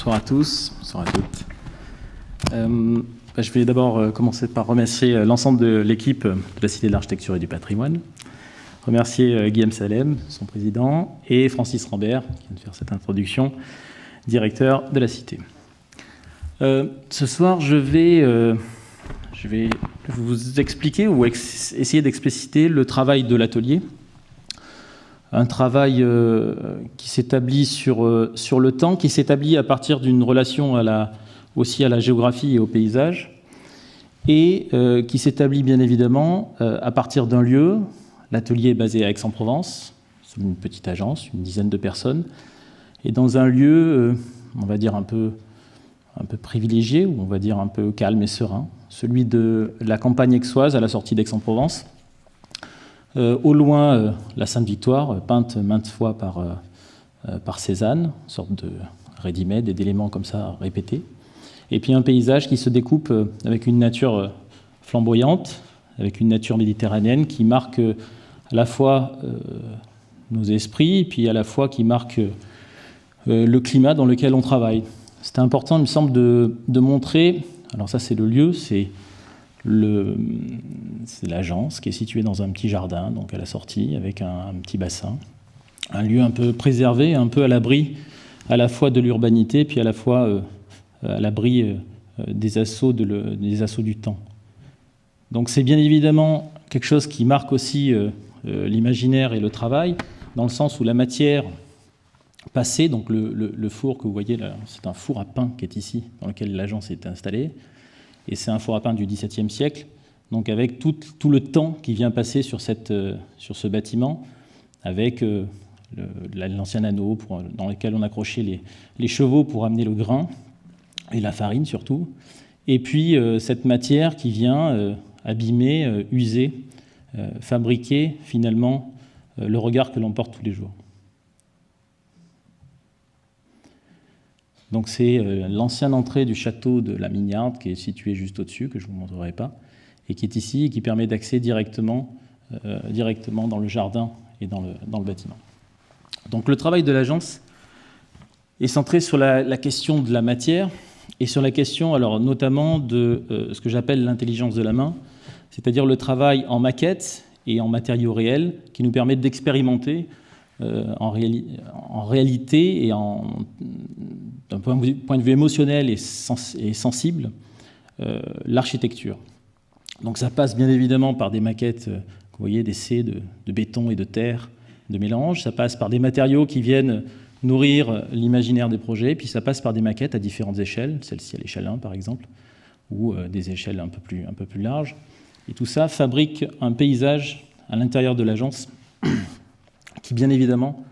Bonsoir à tous, bonsoir à toutes. Je vais d'abord commencer par remercier l'ensemble de l'équipe de la Cité de l'Architecture et du Patrimoine. Remercier Guillaume Salem, son président, et Francis Rambert, qui vient de faire cette introduction, directeur de la Cité. Ce soir, je vais vous expliquer ou essayer d'expliciter le travail de l'atelier. Un travail qui s'établit sur le temps, qui s'établit à partir d'une relation aussi à la géographie et au paysage, et qui s'établit bien évidemment à partir d'un lieu. L'atelier est basé à Aix-en-Provence, c'est une petite agence, une dizaine de personnes, et dans un lieu, on va dire un peu privilégié, ou on va dire un peu calme et serein, celui de la campagne aixoise à la sortie d'Aix-en-Provence. Au loin, la Sainte-Victoire, peinte maintes fois par Cézanne, une sorte de ready-made et d'éléments comme ça répétés. Et puis un paysage qui se découpe avec une nature flamboyante, avec une nature méditerranéenne qui marque à la fois nos esprits, et puis à la fois qui marque le climat dans lequel on travaille. C'était important, il me semble, de montrer, alors ça c'est le lieu, c'est l'agence qui est située dans un petit jardin, donc à la sortie, avec un petit bassin. Un lieu un peu préservé, un peu à l'abri à la fois de l'urbanité, puis à la fois à l'abri des assauts du temps. Donc c'est bien évidemment quelque chose qui marque aussi l'imaginaire et le travail, dans le sens où la matière passée, donc le four que vous voyez là, c'est un four à pain qui est ici, dans lequel l'agence est installée. Et c'est un four à pain du XVIIe siècle, donc avec tout le temps qui vient passer sur ce bâtiment, avec l'ancien anneau dans lequel on accrochait les chevaux pour amener le grain, et la farine surtout, et puis cette matière qui vient abîmer, user, fabriquer finalement le regard que l'on porte tous les jours. Donc c'est l'ancienne entrée du château de la Mignarde qui est située juste au-dessus, que je ne vous montrerai pas, et qui est ici et qui permet d'accéder directement dans le jardin et dans le bâtiment. Donc le travail de l'agence est centré sur la question de la matière et sur la question alors, notamment de ce que j'appelle l'intelligence de la main, c'est-à-dire le travail en maquette et en matériaux réels qui nous permet d'expérimenter en réalité et d'un point de vue émotionnel et sensible, l'architecture. Donc ça passe bien évidemment par des maquettes, vous voyez, d'essais de béton et de terre, de mélange. Ça passe par des matériaux qui viennent nourrir l'imaginaire des projets, puis ça passe par des maquettes à différentes échelles, celle-ci à l'échelle 1 par exemple, ou des échelles un peu plus larges. Et tout ça fabrique un paysage à l'intérieur de l'agence qui bien évidemment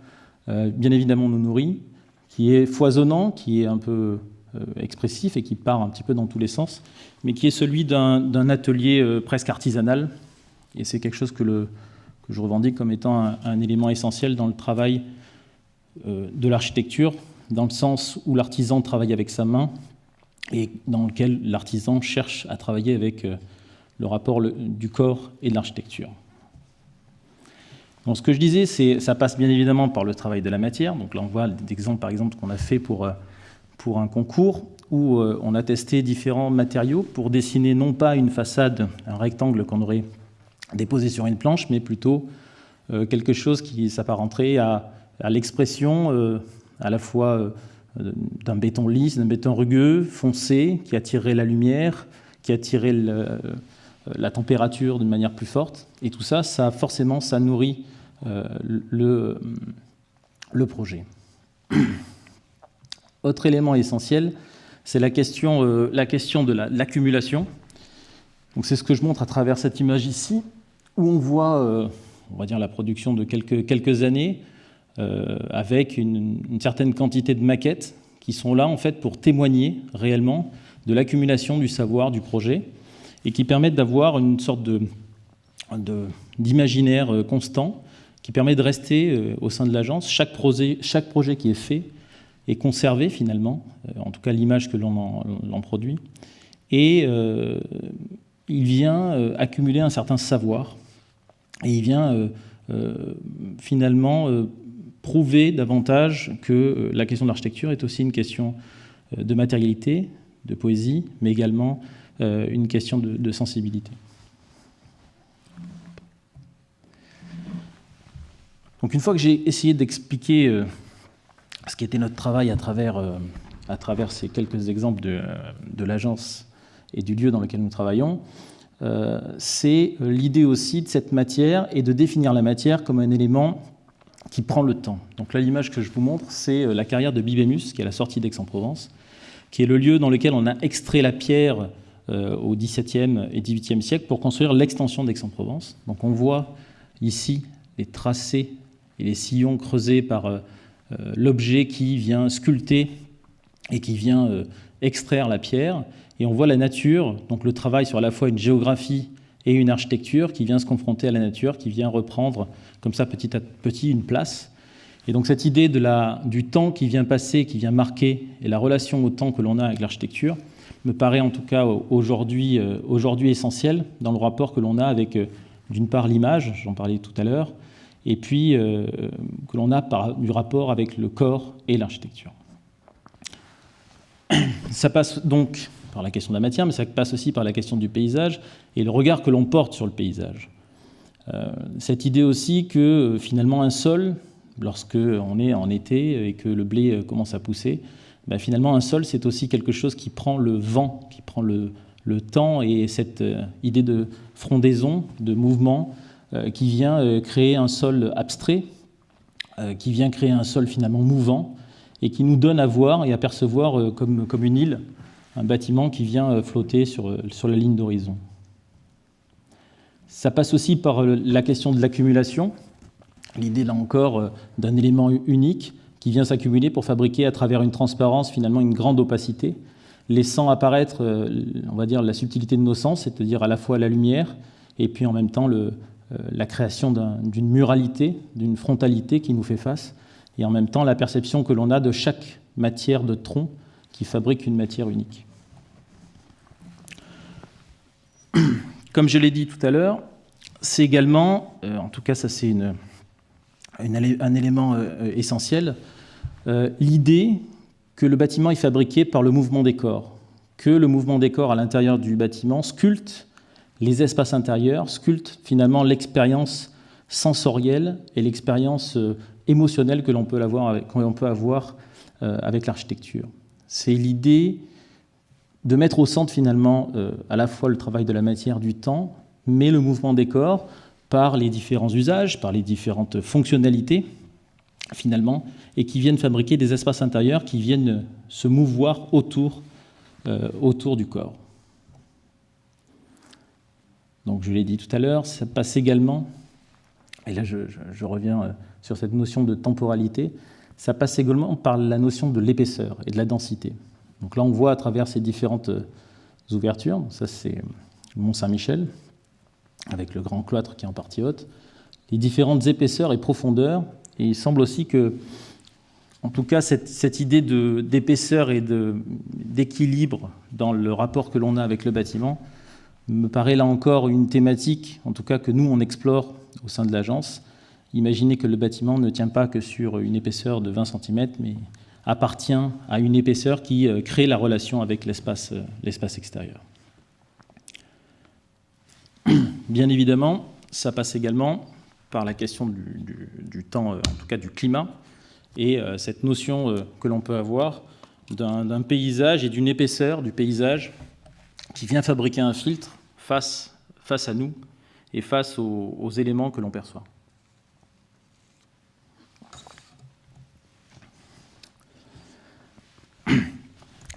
nous nourrit, qui est foisonnant, qui est un peu expressif et qui part un petit peu dans tous les sens, mais qui est celui d'un atelier presque artisanal. Et c'est quelque chose que je revendique comme étant un élément essentiel dans le travail de l'architecture, dans le sens où l'artisan travaille avec sa main et dans lequel l'artisan cherche à travailler avec le rapport du corps et de l'architecture. Donc ce que je disais, ça passe bien évidemment par le travail de la matière. Donc là, on voit des exemples, par exemple, qu'on a fait pour un concours où on a testé différents matériaux pour dessiner non pas une façade, un rectangle qu'on aurait déposé sur une planche, mais plutôt quelque chose qui s'apparenterait à l'expression à la fois d'un béton lisse, d'un béton rugueux, foncé, qui attirerait la lumière, qui attirerait la température d'une manière plus forte. Et tout ça, forcément, ça nourrit le projet. Autre élément essentiel, c'est la question de l'accumulation. Donc c'est ce que je montre à travers cette image ici, où on voit, on va dire, la production de quelques années, avec une certaine quantité de maquettes qui sont là en fait pour témoigner réellement de l'accumulation du savoir du projet et qui permettent d'avoir une sorte d'imaginaire constant qui permet de rester au sein de l'agence. Chaque projet qui est fait est conservé finalement, en tout cas l'image que l'on en produit, et il vient accumuler un certain savoir et il vient finalement prouver davantage que la question de l'architecture est aussi une question de matérialité, de poésie, mais également une question de sensibilité. Donc une fois que j'ai essayé d'expliquer ce qui était notre travail à travers ces quelques exemples de l'agence et du lieu dans lequel nous travaillons, c'est l'idée aussi de cette matière et de définir la matière comme un élément qui prend le temps. Donc là, l'image que je vous montre, c'est la carrière de Bibémus, qui est à la sortie d'Aix-en-Provence, qui est le lieu dans lequel on a extrait la pierre au XVIIe et XVIIIe siècle pour construire l'extension d'Aix-en-Provence. Donc on voit ici les tracés et les sillons creusés par l'objet qui vient sculpter et qui vient extraire la pierre. Et on voit la nature, donc le travail sur à la fois une géographie et une architecture qui vient se confronter à la nature, qui vient reprendre comme ça petit à petit une place. Et donc cette idée du temps qui vient passer, qui vient marquer, et la relation au temps que l'on a avec l'architecture, me paraît en tout cas aujourd'hui essentielle dans le rapport que l'on a avec, d'une part, l'image, j'en parlais tout à l'heure, et puis que l'on a du rapport avec le corps et l'architecture. Ça passe donc par la question de la matière, mais ça passe aussi par la question du paysage et le regard que l'on porte sur le paysage. Cette idée aussi que finalement un sol, lorsqu'on est en été et que le blé commence à pousser, ben finalement un sol c'est aussi quelque chose qui prend le vent, qui prend le temps, et cette idée de frondaison, de mouvement, qui vient créer un sol abstrait, qui vient créer un sol finalement mouvant, et qui nous donne à voir et à percevoir comme une île, un bâtiment qui vient flotter sur la ligne d'horizon. Ça passe aussi par la question de l'accumulation, l'idée là encore d'un élément unique qui vient s'accumuler pour fabriquer à travers une transparence finalement une grande opacité, laissant apparaître, on va dire, la subtilité de nos sens, c'est-à-dire à la fois la lumière et puis en même temps la création d'une muralité, d'une frontalité qui nous fait face, et en même temps la perception que l'on a de chaque matière de tronc qui fabrique une matière unique. Comme je l'ai dit tout à l'heure, c'est également, en tout cas ça c'est un élément essentiel, l'idée que le bâtiment est fabriqué par le mouvement des corps, que le mouvement des corps à l'intérieur du bâtiment sculpte les espaces intérieurs, sculpte finalement l'expérience sensorielle et l'expérience émotionnelle que l'on peut avoir avec l'architecture. C'est l'idée de mettre au centre finalement à la fois le travail de la matière, du temps, mais le mouvement des corps par les différents usages, par les différentes fonctionnalités finalement, et qui viennent fabriquer des espaces intérieurs qui viennent se mouvoir autour du corps. Donc je l'ai dit tout à l'heure, ça passe également, et là je reviens sur cette notion de temporalité, ça passe également par la notion de l'épaisseur et de la densité. Donc là, on voit à travers ces différentes ouvertures, ça c'est le Mont-Saint-Michel, avec le grand cloître qui est en partie haute, les différentes épaisseurs et profondeurs, et il semble aussi que, en tout cas, cette idée d'épaisseur et d'équilibre dans le rapport que l'on a avec le bâtiment me paraît là encore une thématique, en tout cas que nous on explore au sein de l'agence. Imaginez que le bâtiment ne tient pas que sur une épaisseur de 20 cm, mais appartient à une épaisseur qui crée la relation avec l'espace extérieur. Bien évidemment, ça passe également par la question du temps, en tout cas du climat, et cette notion que l'on peut avoir d'un paysage et d'une épaisseur du paysage qui vient fabriquer un filtre face à nous et face aux éléments que l'on perçoit.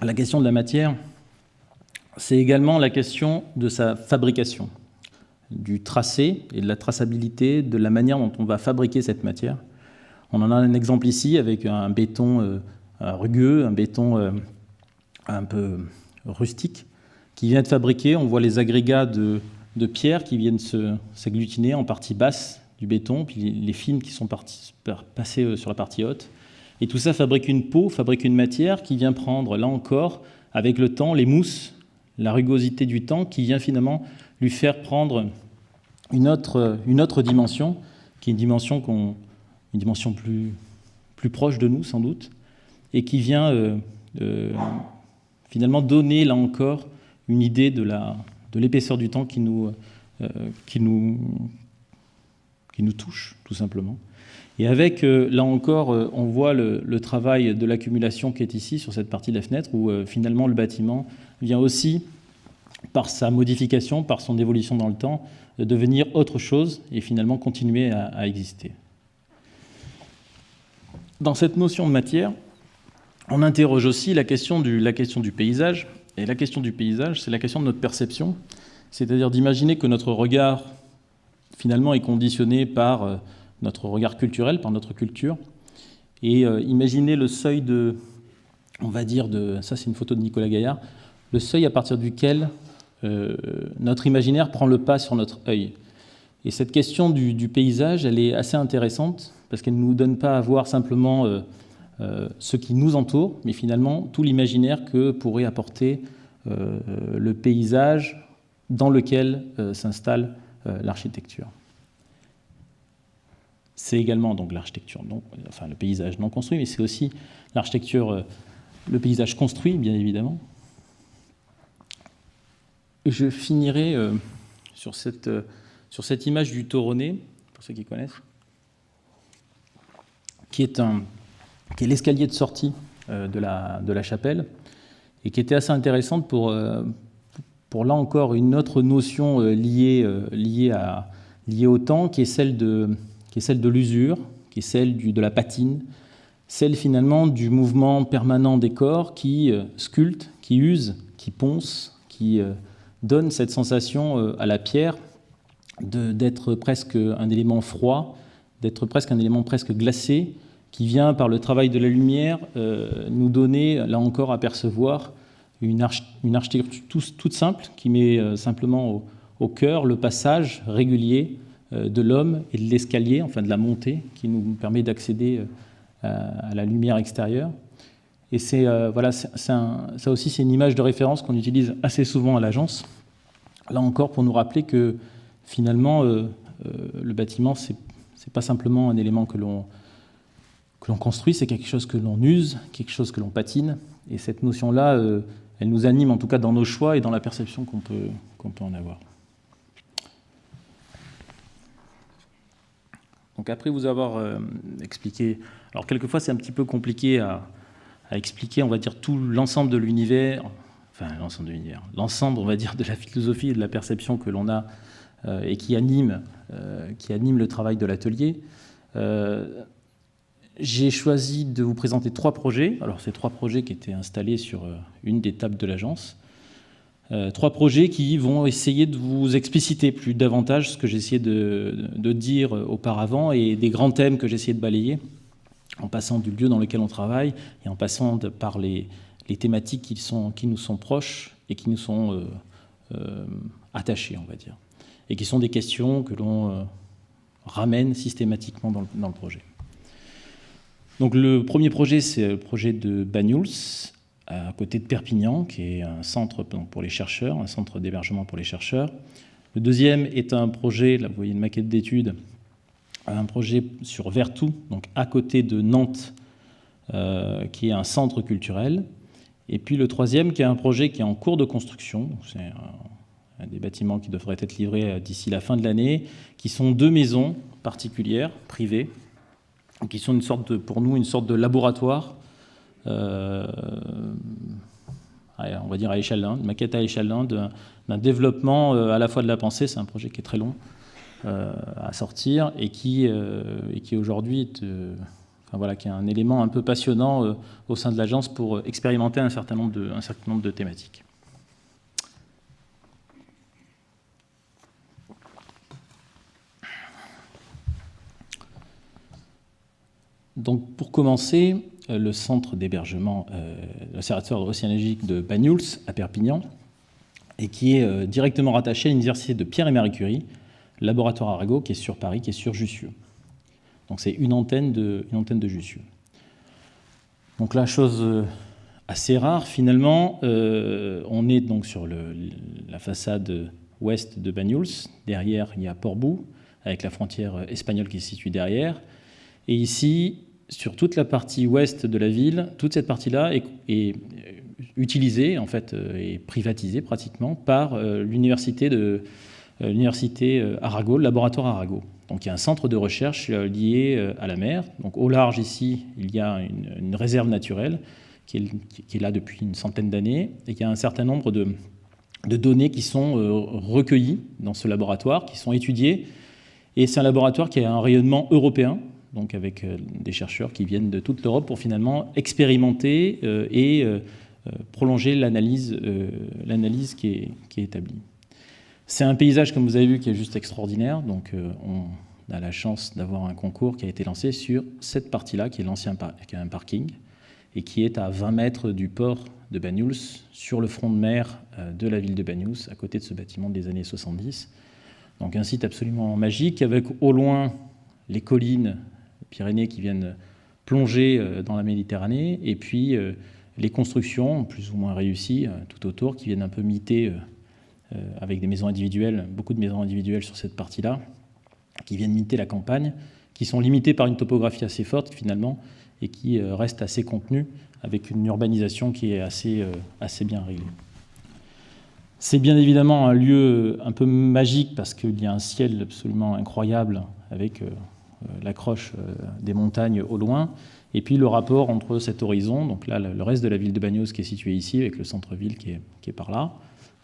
La question de la matière, c'est également la question de sa fabrication, du tracé et de la traçabilité, de la manière dont on va fabriquer cette matière. On en a un exemple ici avec un béton rugueux, un béton un peu rustique, qui vient être fabriqué. On voit les agrégats de pierre qui viennent s'agglutiner en partie basse du béton, puis les fines qui sont passées sur la partie haute. Et tout ça fabrique une peau, fabrique une matière qui vient prendre, là encore, avec le temps, les mousses, la rugosité du temps, qui vient finalement lui faire prendre une autre dimension, qui est une dimension plus proche de nous, sans doute, et qui vient finalement donner, là encore, une idée de l'épaisseur du temps qui nous touche, tout simplement. Et avec, là encore, on voit le travail de l'accumulation qui est ici, sur cette partie de la fenêtre, où finalement le bâtiment vient aussi, par sa modification, par son évolution dans le temps, devenir autre chose et finalement continuer à exister. Dans cette notion de matière, on interroge aussi la question du paysage. Et la question du paysage, c'est la question de notre perception, c'est-à-dire d'imaginer que notre regard, finalement, est conditionné par notre regard culturel, par notre culture. Et imaginer le seuil on va dire, ça c'est une photo de Nicolas Gaillard, le seuil à partir duquel notre imaginaire prend le pas sur notre œil. Et cette question du paysage, elle est assez intéressante, parce qu'elle ne nous donne pas à voir simplement ce qui nous entoure, mais finalement tout l'imaginaire que pourrait apporter le paysage dans lequel s'installe l'architecture. C'est également donc l'architecture, enfin le paysage non construit, mais c'est aussi l'architecture, le paysage construit, bien évidemment. Et je finirai sur cette image du Toronnet, pour ceux qui connaissent, qui est l'escalier de sortie de la chapelle, et qui était assez intéressante pour là encore une autre notion liée au temps, qui est celle de l'usure, qui est celle de la patine, celle finalement du mouvement permanent des corps qui sculptent, qui usent, qui poncent, qui donne cette sensation à la pierre d'être presque un élément froid, d'être presque un élément presque glacé, qui vient par le travail de la lumière nous donner, là encore, à percevoir une architecture toute simple, qui met simplement au cœur le passage régulier de l'homme et de l'escalier, enfin de la montée, qui nous permet d'accéder à la lumière extérieure. Et ça aussi, c'est une image de référence qu'on utilise assez souvent à l'agence, là encore pour nous rappeler que finalement, le bâtiment, c'est pas simplement un élément que l'on construit, c'est quelque chose que l'on use, quelque chose que l'on patine. Et cette notion-là, elle nous anime en tout cas dans nos choix et dans la perception qu'on peut en avoir. Donc après vous avoir expliqué, alors quelquefois c'est un petit peu compliqué à expliquer, on va dire, tout l'ensemble de l'univers, enfin l'ensemble de l'univers, l'ensemble, on va dire, de la philosophie et de la perception que l'on a et qui anime le travail de l'atelier. J'ai choisi de vous présenter 3 projets. Alors, ces 3 projets qui étaient installés sur une des tables de l'agence. 3 projets qui vont essayer de vous expliciter plus davantage ce que j'ai essayé de dire auparavant et des grands thèmes que j'ai essayé de balayer, en passant du lieu dans lequel on travaille et en passant par les thématiques qui nous sont proches et qui nous sont attachées, on va dire, et qui sont des questions que l'on ramène systématiquement dans le projet. Donc le premier projet, c'est le projet de Banyuls, à côté de Perpignan, qui est un centre pour les chercheurs, un centre d'hébergement pour les chercheurs. Le deuxième est un projet, là vous voyez une maquette d'étude, un projet sur Vertou, donc à côté de Nantes, qui est un centre culturel. Et puis le troisième, qui est un projet qui est en cours de construction, c'est un des bâtiments qui devrait être livré d'ici la fin de l'année, qui sont 2 maisons particulières, privées, qui sont pour nous une sorte de laboratoire, on va dire à échelle d'un, une maquette à échelle d'un développement à la fois de la pensée, c'est un projet qui est très long à sortir et qui aujourd'hui qui est un élément un peu passionnant au sein de l'agence pour expérimenter un certain nombre de thématiques. Donc, pour commencer, le centre d'hébergement, l'observatoire océanologique de Banyuls à Perpignan, et qui est directement rattaché à l'université de Pierre et Marie Curie, laboratoire Arago, qui est sur Paris, qui est sur Jussieu. Donc, c'est une antenne de Jussieu. Donc, la chose assez rare, finalement, on est donc sur la façade ouest de Banyuls. Derrière, il y a Portbou, avec la frontière espagnole qui se situe derrière. Et ici, sur toute la partie ouest de la ville, toute cette partie-là est utilisée en fait et privatisée pratiquement par l'université Arago, le laboratoire Arago. Donc il y a un centre de recherche lié à la mer. Donc au large ici, il y a une réserve naturelle qui est là depuis une centaine d'années et il y a un certain nombre de données qui sont recueillies dans ce laboratoire, qui sont étudiées. Et c'est un laboratoire qui a un rayonnement européen, donc avec des chercheurs qui viennent de toute l'Europe pour finalement expérimenter et prolonger l'analyse qui est établie. C'est un paysage, comme vous avez vu, qui est juste extraordinaire. Donc on a la chance d'avoir un concours qui a été lancé sur cette partie-là, qui est l'ancien qui a un parking, et qui est à 20 mètres du port de Banyuls, sur le front de mer de la ville de Banyuls, à côté de ce bâtiment des années 70. Donc un site absolument magique, avec au loin les collines Pyrénées qui viennent plonger dans la Méditerranée, et puis les constructions, plus ou moins réussies, tout autour, qui viennent un peu miter avec des maisons individuelles, beaucoup de maisons individuelles sur cette partie-là, qui viennent miter la campagne, qui sont limitées par une topographie assez forte finalement, et qui restent assez contenues, avec une urbanisation qui est assez bien réglée. C'est bien évidemment un lieu un peu magique parce qu'il y a un ciel absolument incroyable avec l'accroche des montagnes au loin, et puis le rapport entre cet horizon, donc là le reste de la ville de Banyuls qui est situé ici, avec le centre-ville qui est par là,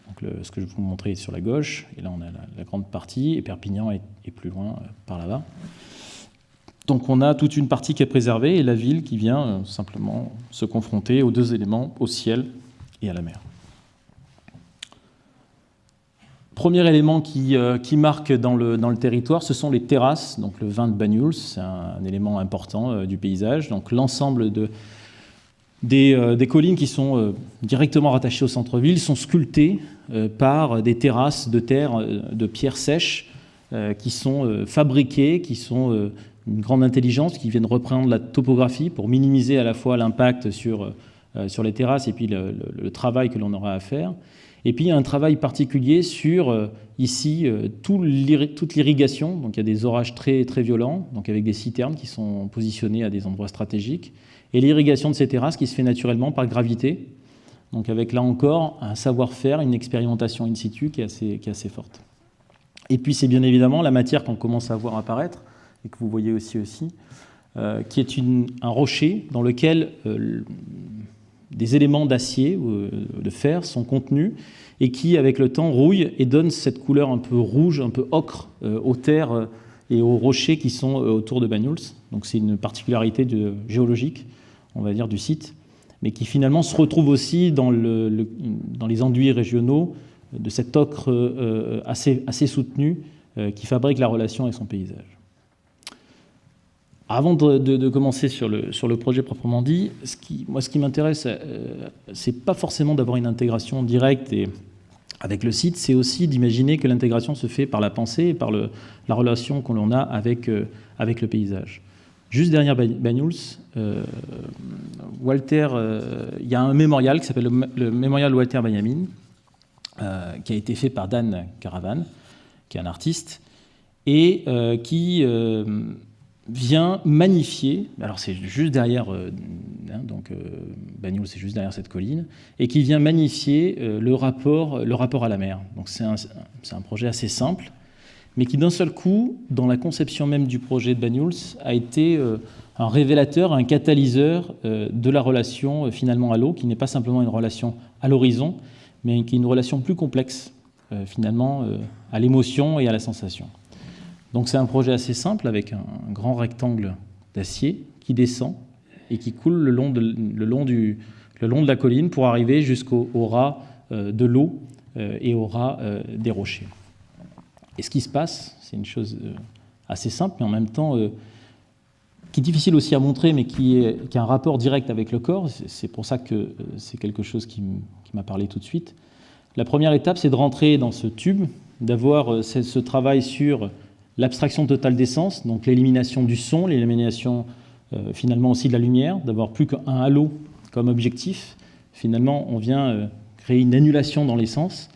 donc ce que je vais vous montrer est sur la gauche, et là on a la grande partie, et Perpignan est plus loin par là-bas. Donc on a toute une partie qui est préservée, et la ville qui vient simplement se confronter aux deux éléments, au ciel et à la mer. Premier élément qui marque dans le territoire, ce sont les terrasses, donc le vin de Banyuls, c'est un élément important du paysage. Donc l'ensemble des collines qui sont directement rattachées au centre-ville sont sculptées par des terrasses de terre, de pierres sèches, qui sont fabriquées, qui sont une grande intelligence, qui viennent reprendre la topographie pour minimiser à la fois l'impact sur les terrasses et puis le travail que l'on aura à faire. Et puis il y a un travail particulier sur, ici, toute l'irrigation. Donc il y a des orages très, très violents, donc avec des citernes qui sont positionnées à des endroits stratégiques. Et l'irrigation de ces terrasses qui se fait naturellement par gravité. Donc avec là encore un savoir-faire, une expérimentation in situ qui est assez forte. Et puis c'est bien évidemment la matière qu'on commence à voir apparaître, et que vous voyez aussi, qui est un rocher dans lequel des éléments d'acier ou de fer sont contenus et qui, avec le temps, rouillent et donnent cette couleur un peu rouge, un peu ocre aux terres et aux rochers qui sont autour de Banyuls. Donc c'est une particularité géologique, on va dire, du site, mais qui finalement se retrouve aussi dans les enduits régionaux de cet ocre assez soutenu qui fabrique la relation avec son paysage. Avant de commencer sur le projet proprement dit, ce qui m'intéresse, c'est pas forcément d'avoir une intégration directe avec le site, c'est aussi d'imaginer que l'intégration se fait par la pensée et par la relation que l'on a avec le paysage. Juste derrière Banyuls, il y a un mémorial qui s'appelle le mémorial Walter Benjamin, qui a été fait par Dan Caravan, qui est un artiste, et qui vient magnifier, alors c'est juste derrière, Banyuls c'est juste derrière cette colline, et qui vient magnifier le rapport à la mer. Donc c'est un projet assez simple, mais qui d'un seul coup, dans la conception même du projet de Banyuls, a été un révélateur, un catalyseur de la relation finalement à l'eau, qui n'est pas simplement une relation à l'horizon, mais qui est une relation plus complexe finalement à l'émotion et à la sensation. Donc c'est un projet assez simple avec un grand rectangle d'acier qui descend et qui coule le long de la colline pour arriver jusqu'au ras de l'eau et au ras des rochers. Et ce qui se passe, c'est une chose assez simple, mais en même temps qui est difficile aussi à montrer, mais qui a un rapport direct avec le corps. C'est pour ça que c'est quelque chose qui m'a parlé tout de suite. La première étape, c'est de rentrer dans ce tube, d'avoir ce travail sur l'abstraction totale des sens, donc l'élimination du son, l'élimination finalement aussi de la lumière, d'avoir plus qu'un halo comme objectif. Finalement, on vient créer une annulation dans les sens.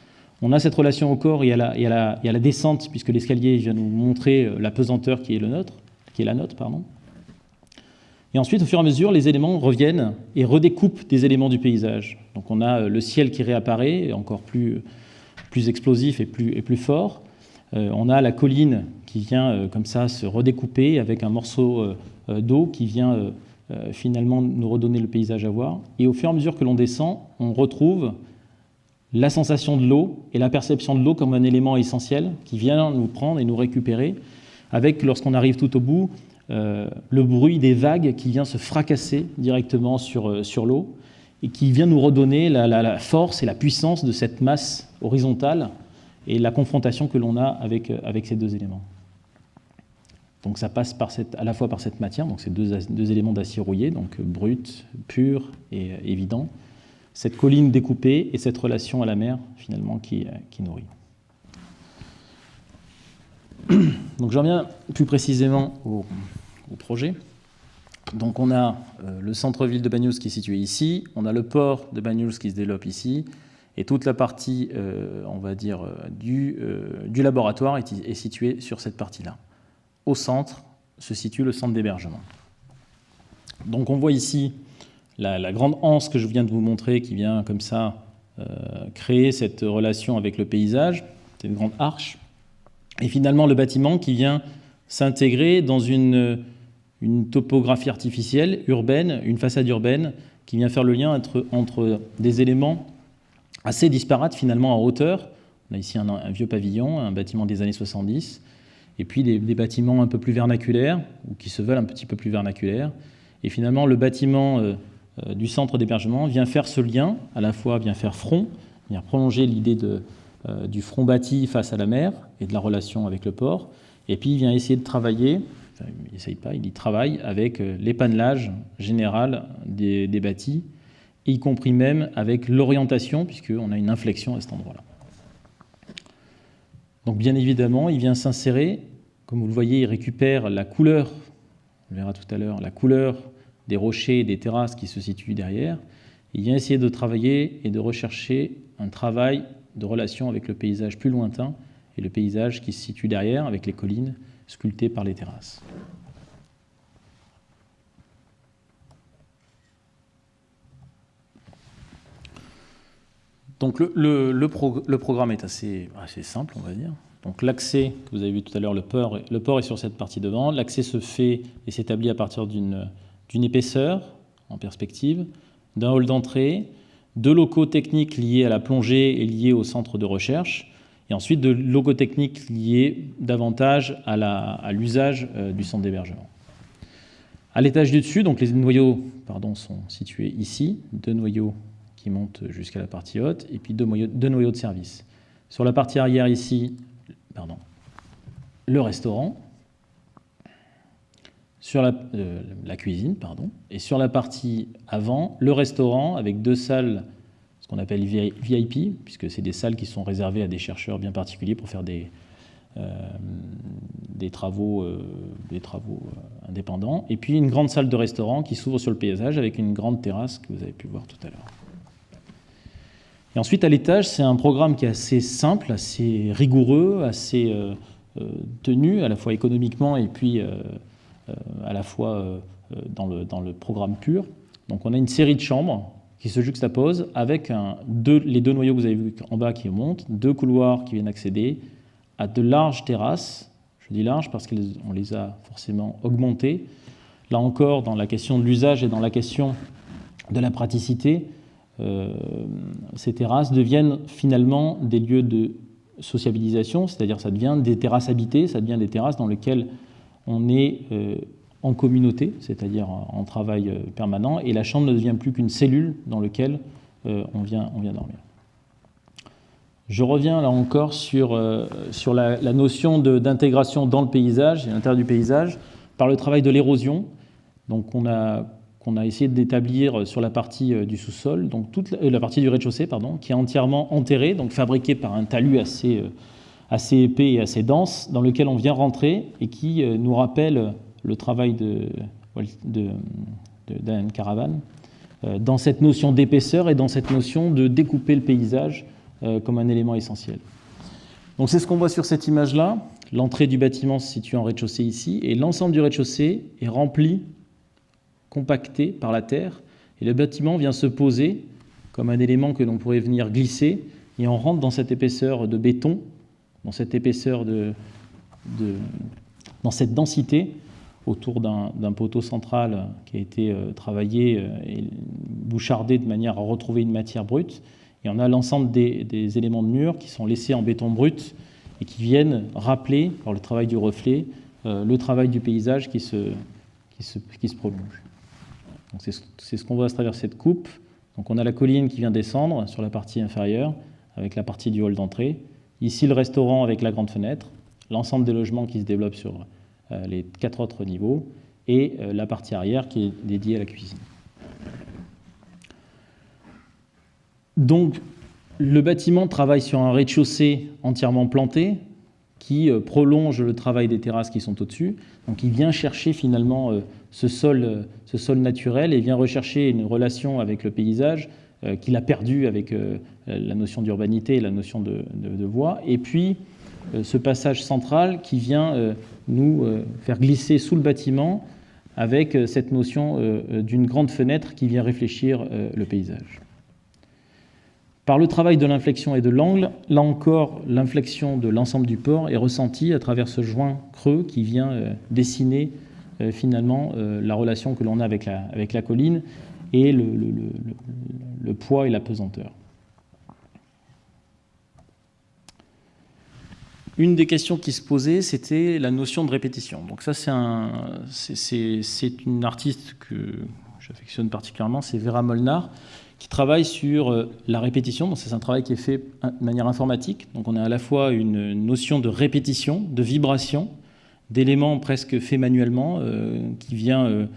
On a cette relation au corps et à la descente, puisque l'escalier vient nous montrer la pesanteur qui est la nôtre. Et Et ensuite, au fur et à mesure, les éléments reviennent et redécoupent des éléments du paysage. Donc on a le ciel qui réapparaît, encore plus explosif et plus fort. On a la colline qui vient comme ça se redécouper avec un morceau d'eau qui vient finalement nous redonner le paysage à voir. Et au fur et à mesure que l'on descend, on retrouve la sensation de l'eau et la perception de l'eau comme un élément essentiel qui vient nous prendre et nous récupérer, avec, lorsqu'on arrive tout au bout, le bruit des vagues qui vient se fracasser directement sur l'eau et qui vient nous redonner la force et la puissance de cette masse horizontale et la confrontation que l'on a avec ces deux éléments. Donc ça passe à la fois par cette matière, donc ces deux éléments d'acier rouillé, donc brut, pur et évident, cette colline découpée et cette relation à la mer finalement qui nourrit. Donc je reviens plus précisément au projet. Donc on a le centre-ville de Banyuls qui est situé ici, on a le port de Banyuls qui se développe ici, et toute la partie, on va dire, du laboratoire est située sur cette partie-là. Au centre se situe le centre d'hébergement. Donc on voit ici la grande anse que je viens de vous montrer qui vient comme ça créer cette relation avec le paysage, c'est une grande arche, et finalement le bâtiment qui vient s'intégrer dans une topographie artificielle, urbaine, une façade urbaine, qui vient faire le lien entre des éléments assez disparates finalement en hauteur. On a ici un vieux pavillon, un bâtiment des années 70, et puis des bâtiments un peu plus vernaculaires, ou qui se veulent un petit peu plus vernaculaires. Et finalement, le bâtiment du centre d'hébergement vient faire ce lien, à la fois vient faire front, vient prolonger l'idée du front bâti face à la mer et de la relation avec le port, et puis il vient essayer de travailler, enfin, il n'essaye pas, il y travaille avec l'épanelage général des bâtis, y compris même avec l'orientation, puisqu'on a une inflexion à cet endroit-là. Donc bien évidemment, il vient s'insérer, comme vous le voyez, il récupère la couleur, on verra tout à l'heure, la couleur des rochers et des terrasses qui se situent derrière. Il vient essayer de travailler et de rechercher un travail de relation avec le paysage plus lointain et le paysage qui se situe derrière, avec les collines sculptées par les terrasses. Donc le programme est assez simple, on va dire. Donc l'accès, que vous avez vu tout à l'heure, le port est sur cette partie devant. L'accès se fait et s'établit à partir d'une épaisseur en perspective, d'un hall d'entrée, de locaux techniques liés à la plongée et liés au centre de recherche, et ensuite de locaux techniques liés davantage à l'usage du centre d'hébergement. À l'étage du dessus, donc les noyaux sont situés ici, 2 noyaux qui montent jusqu'à la partie haute, et puis 2 noyaux de service. Sur la partie arrière ici, le restaurant, sur la cuisine, et sur la partie avant, le restaurant avec 2 salles, ce qu'on appelle VIP, puisque c'est des salles qui sont réservées à des chercheurs bien particuliers pour faire des travaux indépendants, et puis une grande salle de restaurant qui s'ouvre sur le paysage avec une grande terrasse que vous avez pu voir tout à l'heure. Et ensuite, à l'étage, c'est un programme qui est assez simple, assez rigoureux, assez tenu, à la fois économiquement et puis à la fois dans le programme pur. Donc on a une série de chambres qui se juxtaposent avec les 2 noyaux que vous avez vus en bas qui montent, 2 couloirs qui viennent accéder à de larges terrasses. Je dis larges parce qu'on les a forcément augmentées. Là encore, dans la question de l'usage et dans la question de la praticité, ces terrasses deviennent finalement des lieux de sociabilisation, c'est-à-dire ça devient des terrasses habitées, ça devient des terrasses dans lesquelles on est en communauté, c'est-à-dire en travail permanent, et la chambre ne devient plus qu'une cellule dans laquelle on vient dormir. Je reviens là encore sur la notion d'intégration dans le paysage et à l'intérieur du paysage par le travail de l'érosion. Donc on a essayé d'établir sur la partie du sous-sol, donc la partie du rez-de-chaussée, qui est entièrement enterrée, donc fabriquée par un talus assez épais et assez dense, dans lequel on vient rentrer et qui nous rappelle le travail d'Alan Caravan dans cette notion d'épaisseur et dans cette notion de découper le paysage comme un élément essentiel. Donc c'est ce qu'on voit sur cette image-là. L'entrée du bâtiment se situe en rez-de-chaussée ici, et l'ensemble du rez-de-chaussée est rempli compacté par la terre, et le bâtiment vient se poser comme un élément que l'on pourrait venir glisser, et on rentre dans cette épaisseur de béton, dans cette épaisseur dans cette densité, autour d'un poteau central qui a été travaillé et bouchardé de manière à retrouver une matière brute. Et on a l'ensemble des éléments de mur qui sont laissés en béton brut et qui viennent rappeler, par le travail du reflet, le travail du paysage qui se prolonge. C'est ce qu'on voit à travers cette coupe. Donc on a la colline qui vient descendre sur la partie inférieure, avec la partie du hall d'entrée. Ici, le restaurant avec la grande fenêtre, l'ensemble des logements qui se développent sur les 4 autres niveaux, et la partie arrière qui est dédiée à la cuisine. Donc, le bâtiment travaille sur un rez-de-chaussée entièrement planté, qui prolonge le travail des terrasses qui sont au-dessus. Donc, il vient chercher finalement ce sol naturel et vient rechercher une relation avec le paysage qu'il a perdu avec la notion d'urbanité et la notion de voie. Et puis, ce passage central qui vient nous faire glisser sous le bâtiment avec cette notion d'une grande fenêtre qui vient réfléchir le paysage. Par le travail de l'inflexion et de l'angle, là encore, l'inflexion de l'ensemble du port est ressentie à travers ce joint creux qui vient dessiner finalement la relation que l'on a avec la colline et le poids et la pesanteur. Une des questions qui se posait, c'était la notion de répétition. Donc ça, c'est une artiste que j'affectionne particulièrement, c'est Vera Molnar, qui travaille sur la répétition. Donc c'est un travail qui est fait de manière informatique. Donc on a à la fois une notion de répétition, de vibration, d'éléments presque faits manuellement, qui vient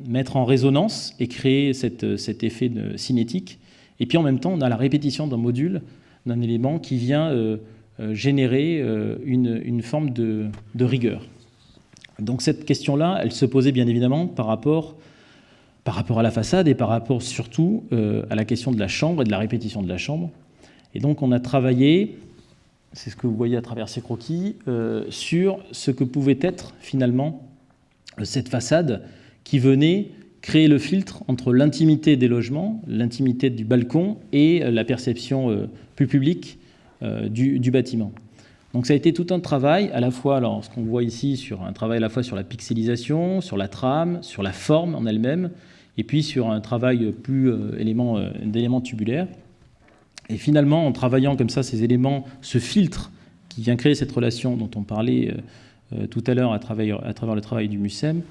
mettre en résonance et créer cet effet cinétique. Et puis en même temps, on a la répétition d'un module, d'un élément qui vient générer une forme de rigueur. Donc cette question-là, elle se posait bien évidemment par rapport à la façade et par rapport surtout à la question de la chambre et de la répétition de la chambre. Et donc on a travaillé, c'est ce que vous voyez à travers ces croquis, sur ce que pouvait être finalement cette façade qui venait créer le filtre entre l'intimité des logements, l'intimité du balcon et la perception plus publique du bâtiment. Donc ça a été tout un travail, à la fois, alors ce qu'on voit ici, sur un travail à la fois sur la pixelisation, sur la trame, sur la forme en elle-même, et puis sur un travail plus d'éléments tubulaires. Et finalement, en travaillant comme ça ces éléments, ce filtre qui vient créer cette relation dont on parlait tout à l'heure à travers le travail du MUSEM,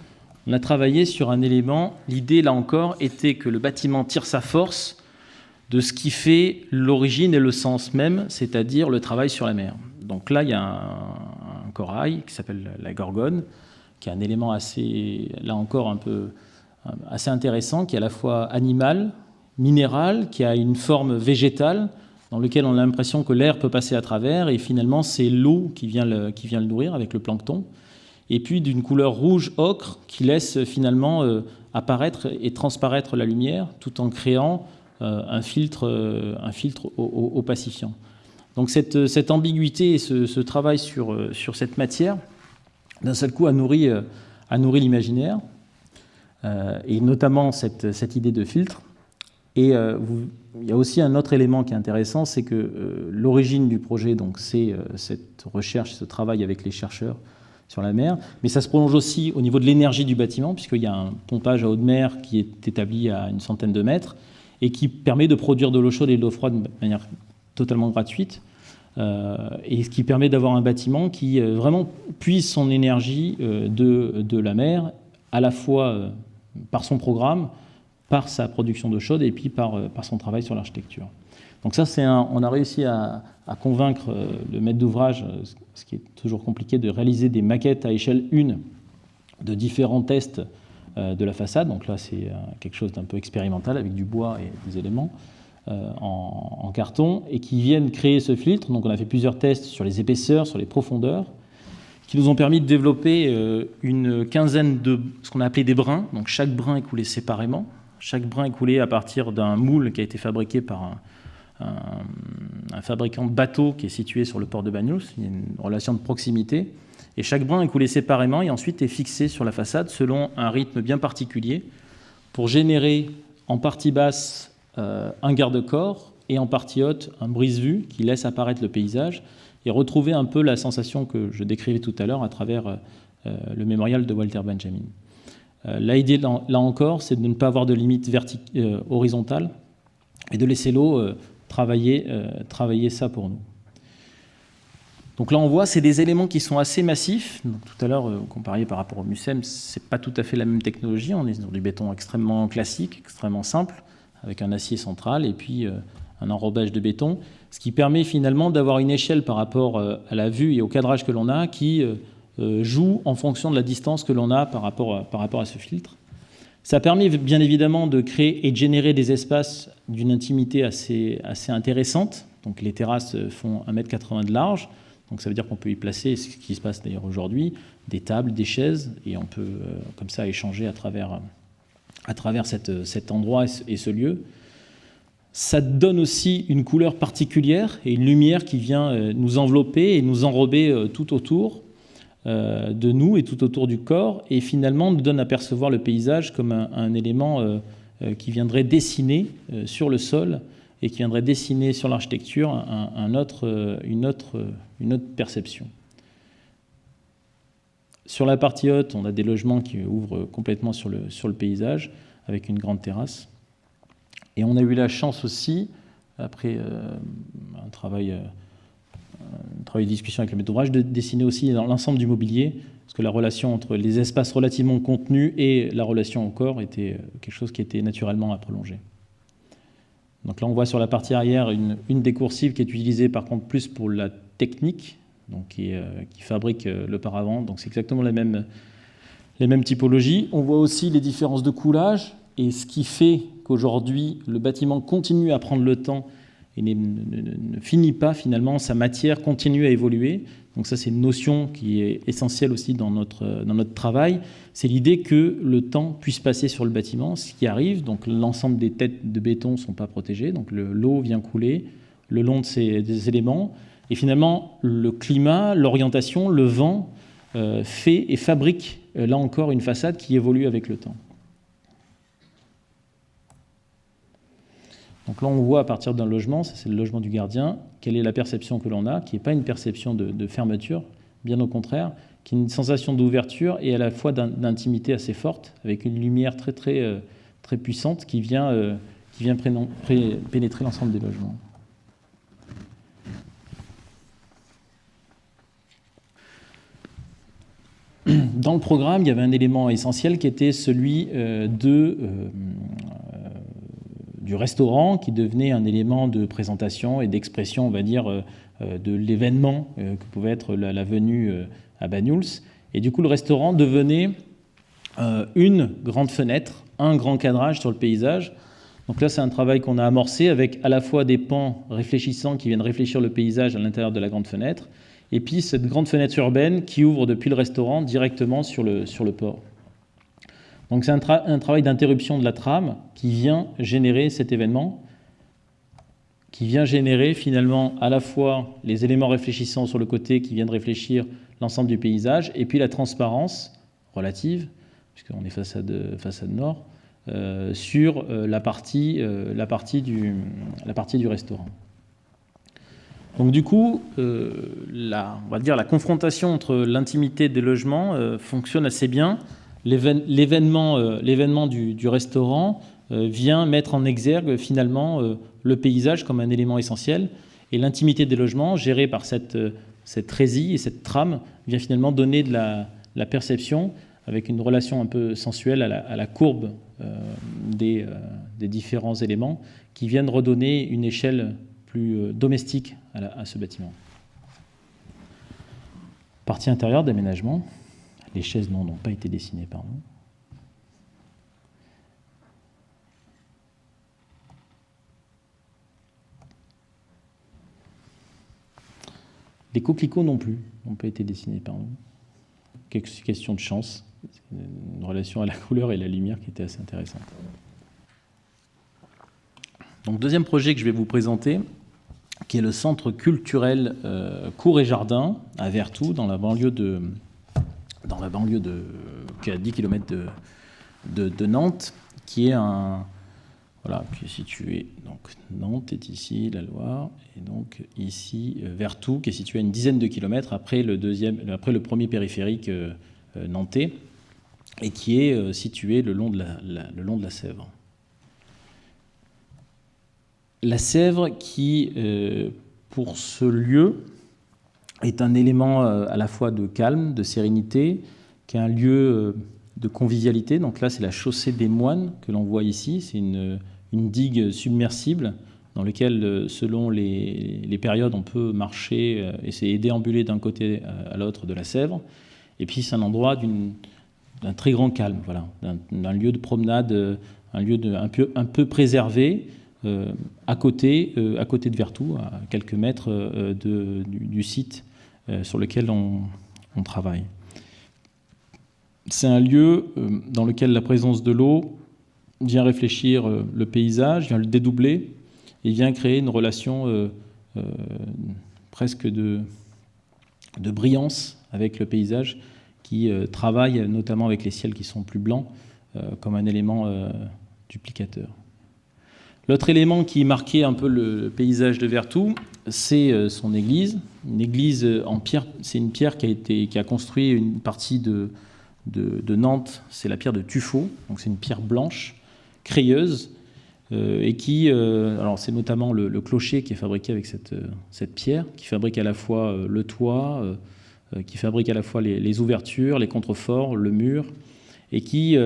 on a travaillé sur un élément, l'idée là encore était que le bâtiment tire sa force de ce qui fait l'origine et le sens même, c'est-à-dire le travail sur la mer. Donc là, il y a un corail qui s'appelle la gorgone, qui est un élément assez, là encore, un peu assez intéressant, qui est à la fois animal, minéral, qui a une forme végétale, dans lequel on a l'impression que l'air peut passer à travers, et finalement, c'est l'eau qui vient le nourrir avec le plancton, et puis d'une couleur rouge ocre qui laisse finalement apparaître et transparaître la lumière, tout en créant un filtre opacifiant. Donc cette ambiguïté et ce travail sur cette matière, d'un seul coup, a nourri l'imaginaire, et notamment cette idée de filtre. Et il y a aussi un autre élément qui est intéressant, c'est que l'origine du projet, donc, c'est cette recherche, ce travail avec les chercheurs sur la mer, mais ça se prolonge aussi au niveau de l'énergie du bâtiment, puisqu'il y a un pompage à eau de mer qui est établi à une centaine de mètres, et qui permet de produire de l'eau chaude et de l'eau froide de manière totalement gratuite, et ce qui permet d'avoir un bâtiment qui vraiment puise son énergie de la mer, à la fois par son programme, par sa production d'eau chaude, et puis par son travail sur l'architecture. Donc ça, on a réussi à convaincre le maître d'ouvrage, ce qui est toujours compliqué, de réaliser des maquettes à échelle 1 de différents tests de la façade. Donc là, c'est quelque chose d'un peu expérimental avec du bois et des éléments en carton, et qui viennent créer ce filtre. Donc on a fait plusieurs tests sur les épaisseurs, sur les profondeurs, qui nous ont permis de développer une quinzaine de ce qu'on a appelé des brins. Donc chaque brin est coulé séparément. Chaque brin est coulé à partir d'un moule qui a été fabriqué par un fabricant de bateaux qui est situé sur le port de Banyuls. Il y a une relation de proximité. Et chaque brin est coulé séparément et ensuite est fixé sur la façade selon un rythme bien particulier pour générer en partie basse un garde-corps et en partie haute un brise-vue qui laisse apparaître le paysage et retrouver un peu la sensation que je décrivais tout à l'heure à travers le mémorial de Walter Benjamin. L'idée, là encore, c'est de ne pas avoir de limite horizontale et de laisser l'eau travailler ça pour nous. Donc là, on voit, c'est des éléments qui sont assez massifs. Donc, tout à l'heure, comparé par rapport au MUSEM, ce n'est pas tout à fait la même technologie. On est sur du béton extrêmement classique, extrêmement simple, avec un acier central et puis un enrobage de béton, ce qui permet finalement d'avoir une échelle par rapport à la vue et au cadrage que l'on a qui joue en fonction de la distance que l'on a par rapport à ce filtre. Ça permet bien évidemment de créer et de générer des espaces d'une intimité assez intéressante. Donc les terrasses font 1,80 m de large. Donc ça veut dire qu'on peut y placer, ce qui se passe d'ailleurs aujourd'hui, des tables, des chaises, et on peut comme ça échanger à travers cet endroit et ce lieu. Ça donne aussi une couleur particulière et une lumière qui vient nous envelopper et nous enrober tout autour de nous et tout autour du corps, et finalement nous donne à percevoir le paysage comme un élément qui viendrait dessiner sur le sol et qui viendrait dessiner sur l'architecture une autre perception. Sur la partie haute, on a des logements qui ouvrent complètement sur le paysage, avec une grande terrasse. Et on a eu la chance aussi, après un travail de discussion avec le maître d'ouvrage, de dessiner aussi dans l'ensemble du mobilier, parce que la relation entre les espaces relativement contenus et la relation au corps était quelque chose qui était naturellement à prolonger. Donc là, on voit sur la partie arrière une des coursives qui est utilisée par contre plus pour la technique, donc qui fabrique le paravent. Donc c'est exactement les mêmes typologies. On voit aussi les différences de coulage et ce qui fait qu'aujourd'hui, le bâtiment continue à prendre le temps et ne finit pas finalement, sa matière continue à évoluer. Donc ça, c'est une notion qui est essentielle aussi dans notre travail. C'est l'idée que le temps puisse passer sur le bâtiment, ce qui arrive. Donc l'ensemble des têtes de béton ne sont pas protégées, donc l'eau vient couler le long de des éléments. Et finalement, le climat, l'orientation, le vent fait et fabrique, là encore, une façade qui évolue avec le temps. Donc là, on voit à partir d'un logement, ça c'est le logement du gardien, quelle est la perception que l'on a, qui n'est pas une perception de fermeture, bien au contraire, qui est une sensation d'ouverture et à la fois d'intimité assez forte, avec une lumière très, très, très puissante qui vient pénétrer l'ensemble des logements. Dans le programme, il y avait un élément essentiel qui était celui du restaurant, qui devenait un élément de présentation et d'expression, on va dire, de l'événement que pouvait être la venue à Banyuls. Et du coup, le restaurant devenait une grande fenêtre, un grand cadrage sur le paysage. Donc là, c'est un travail qu'on a amorcé avec à la fois des pans réfléchissants qui viennent réfléchir le paysage à l'intérieur de la grande fenêtre, et puis cette grande fenêtre urbaine qui ouvre depuis le restaurant directement sur le port. Donc c'est un travail d'interruption de la trame qui vient générer cet événement, qui vient générer finalement à la fois les éléments réfléchissants sur le côté qui viennent réfléchir l'ensemble du paysage, et puis la transparence relative, puisqu'on est façade nord, sur la partie du restaurant. Donc du coup, on va dire la confrontation entre l'intimité des logements fonctionne assez bien. L'événement du restaurant vient mettre en exergue finalement le paysage comme un élément essentiel, et l'intimité des logements, gérée par cette résille et cette trame, vient finalement donner de la perception avec une relation un peu sensuelle à la courbe des différents éléments qui viennent redonner une échelle plus domestique à ce bâtiment. Partie intérieure d'aménagement. Les chaises n'ont pas été dessinées par nous. Les coquelicots non plus n'ont pas été dessinés par nous. Question de chance, une relation à la couleur et la lumière qui était assez intéressante. Donc, deuxième projet que je vais vous présenter, qui est le centre culturel Cours et Jardin à Vertou, dans la banlieue dans la banlieue qui est à 10 km de Nantes, qui est qui est situé, donc Nantes est ici, la Loire, et donc ici Vertou, qui est situé à une dizaine de kilomètres après le premier périphérique nantais, et qui est situé le long de la Sèvre. La Sèvre qui, pour ce lieu, est un élément à la fois de calme, de sérénité, qui est un lieu de convivialité. Donc là, c'est la chaussée des Moines que l'on voit ici. C'est une digue submersible dans laquelle, selon les périodes, on peut marcher et déambuler d'un côté à l'autre de la Sèvre. Et puis, c'est un endroit d'un très grand calme, voilà, d'un lieu de promenade, un lieu un peu préservé, à côté de Vertou, à quelques mètres du site sur lequel on travaille. C'est un lieu dans lequel la présence de l'eau vient réfléchir le paysage, vient le dédoubler et vient créer une relation presque de brillance avec le paysage qui travaille notamment avec les ciels qui sont plus blancs comme un élément duplicateur. L'autre élément qui marquait un peu le paysage de Vertou, c'est son église. Une église en pierre, c'est une pierre qui a construit une partie de Nantes, c'est la pierre de Tuffeau, donc c'est une pierre blanche, crayeuse, et qui, alors c'est notamment le clocher qui est fabriqué avec cette pierre, qui fabrique à la fois le toit, qui fabrique à la fois les ouvertures, les contreforts, le mur, et qui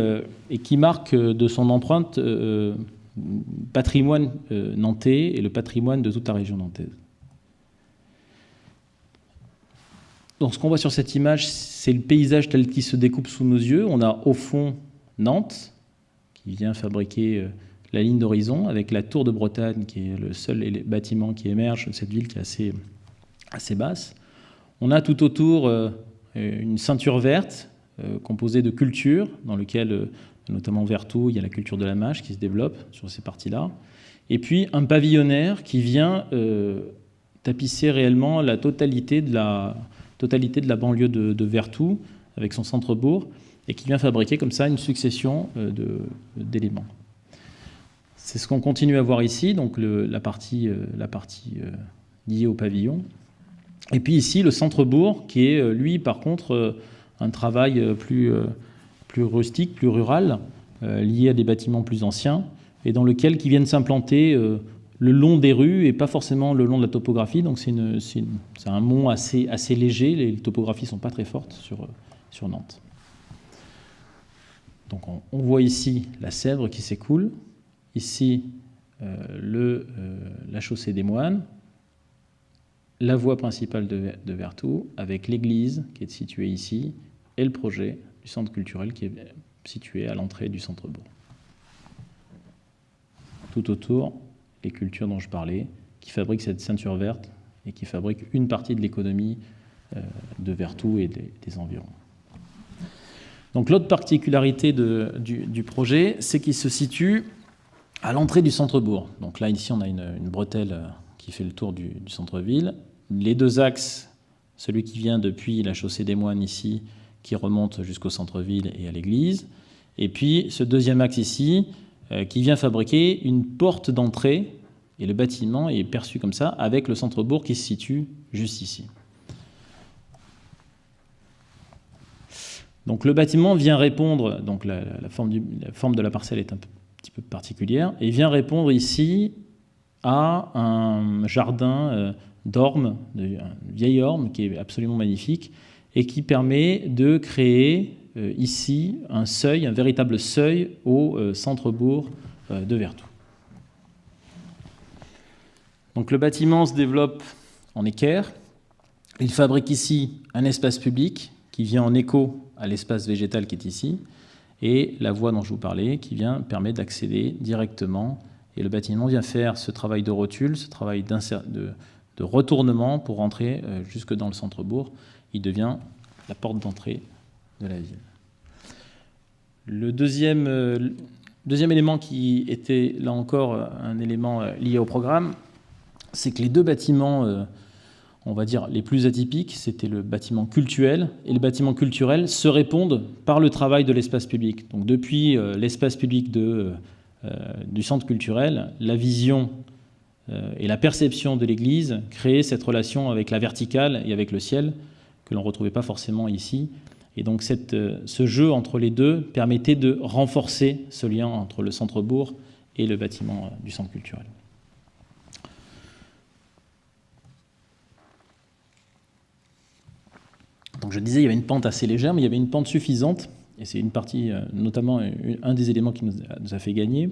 marque de son empreinte patrimoine nantais et le patrimoine de toute la région nantaise. Donc ce qu'on voit sur cette image, c'est le paysage tel qu'il se découpe sous nos yeux. On a au fond Nantes, qui vient fabriquer la ligne d'horizon, avec la tour de Bretagne, qui est le seul bâtiment qui émerge de cette ville qui est assez basse. On a tout autour une ceinture verte composée de cultures, dans lequel, notamment Vertou, il y a la culture de la mâche qui se développe sur ces parties-là. Et puis un pavillonnaire qui vient tapisser réellement la totalité de la banlieue de Vertou, avec son centre-bourg, et qui vient fabriquer comme ça une succession d'éléments. C'est ce qu'on continue à voir ici, donc la partie liée au pavillon. Et puis ici, le centre-bourg, qui est, lui, par contre, un travail plus rustique, plus rural, lié à des bâtiments plus anciens, et dans lequel qui viennent s'implanter le long des rues et pas forcément le long de la topographie. Donc c'est un mont assez léger, les topographies ne sont pas très fortes sur Nantes. Donc on voit ici la Sèvre qui s'écoule, ici la chaussée des Moines, la voie principale de Vertou, avec l'église qui est située ici, et le projet du centre culturel qui est situé à l'entrée du centre-bourg. Tout autour, les cultures dont je parlais, qui fabriquent cette ceinture verte et qui fabriquent une partie de l'économie de Vertou et des environs. Donc l'autre particularité du projet, c'est qu'il se situe à l'entrée du centre-bourg. Donc là, ici, on a une bretelle qui fait le tour du centre-ville. Les deux axes, celui qui vient depuis la chaussée des Moines ici, qui remonte jusqu'au centre-ville et à l'église, et puis ce deuxième axe ici, qui vient fabriquer une porte d'entrée, et le bâtiment est perçu comme ça, avec le centre-bourg qui se situe juste ici. Donc le bâtiment vient répondre, donc la forme de la parcelle est un petit peu particulière, et vient répondre ici à un jardin d'ormes, un vieil orme qui est absolument magnifique, et qui permet de créer ici un véritable seuil au centre-bourg de Vertou. Donc le bâtiment se développe en équerre. Il fabrique ici un espace public qui vient en écho à l'espace végétal qui est ici, et la voie dont je vous parlais qui permet d'accéder directement. Et le bâtiment vient faire ce travail de rotule, ce travail de retournement pour rentrer jusque dans le centre-bourg. Il devient la porte d'entrée de la ville. Le deuxième élément qui était, là encore, un élément lié au programme, c'est que les deux bâtiments on va dire, les plus atypiques, c'était le bâtiment cultuel. Et le bâtiment culturel se répondent par le travail de l'espace public. Donc depuis l'espace public du centre culturel, la vision et la perception de l'église créaient cette relation avec la verticale et avec le ciel, que l'on ne retrouvait pas forcément ici. Et donc ce jeu entre les deux permettait de renforcer ce lien entre le centre-bourg et le bâtiment du centre culturel. Donc je disais, il y avait une pente assez légère, mais il y avait une pente suffisante, et c'est une partie, notamment un des éléments qui nous a fait gagner.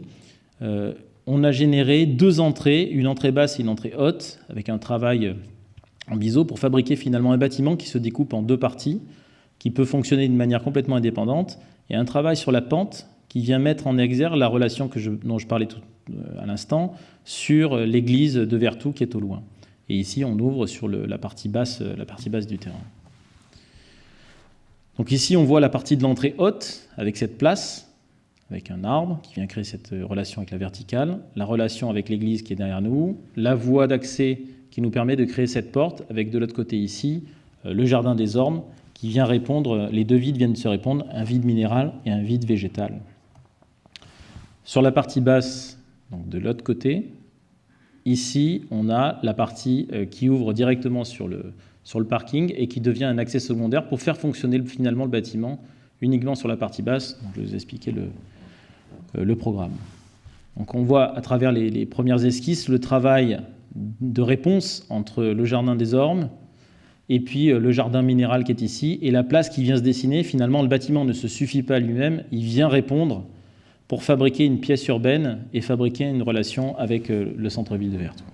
On a généré 2 entrées, une entrée basse et une entrée haute, avec un travail en biseau pour fabriquer finalement un bâtiment qui se découpe en 2 parties, qui peut fonctionner d'une manière complètement indépendante, et un travail sur la pente qui vient mettre en exergue la relation dont je parlais à l'instant sur l'église de Vertou qui est au loin. Et ici, on ouvre sur la partie basse du terrain. Donc ici, on voit la partie de l'entrée haute avec cette place, avec un arbre qui vient créer cette relation avec la verticale, la relation avec l'église qui est derrière nous, la voie d'accès qui nous permet de créer cette porte, avec de l'autre côté ici, le jardin des ormes, qui vient répondre, les 2 vides viennent se répondre, un vide minéral et un vide végétal. Sur la partie basse, donc de l'autre côté, ici, on a la partie qui ouvre directement sur le parking et qui devient un accès secondaire pour faire fonctionner finalement le bâtiment uniquement sur la partie basse. Donc je vais vous expliquer le programme. Donc on voit à travers les premières esquisses le travail de réponse entre le jardin des ormes et puis le jardin minéral qui est ici, et la place qui vient se dessiner. Finalement, le bâtiment ne se suffit pas à lui-même, il vient répondre pour fabriquer une pièce urbaine et fabriquer une relation avec le centre-ville de Vertou.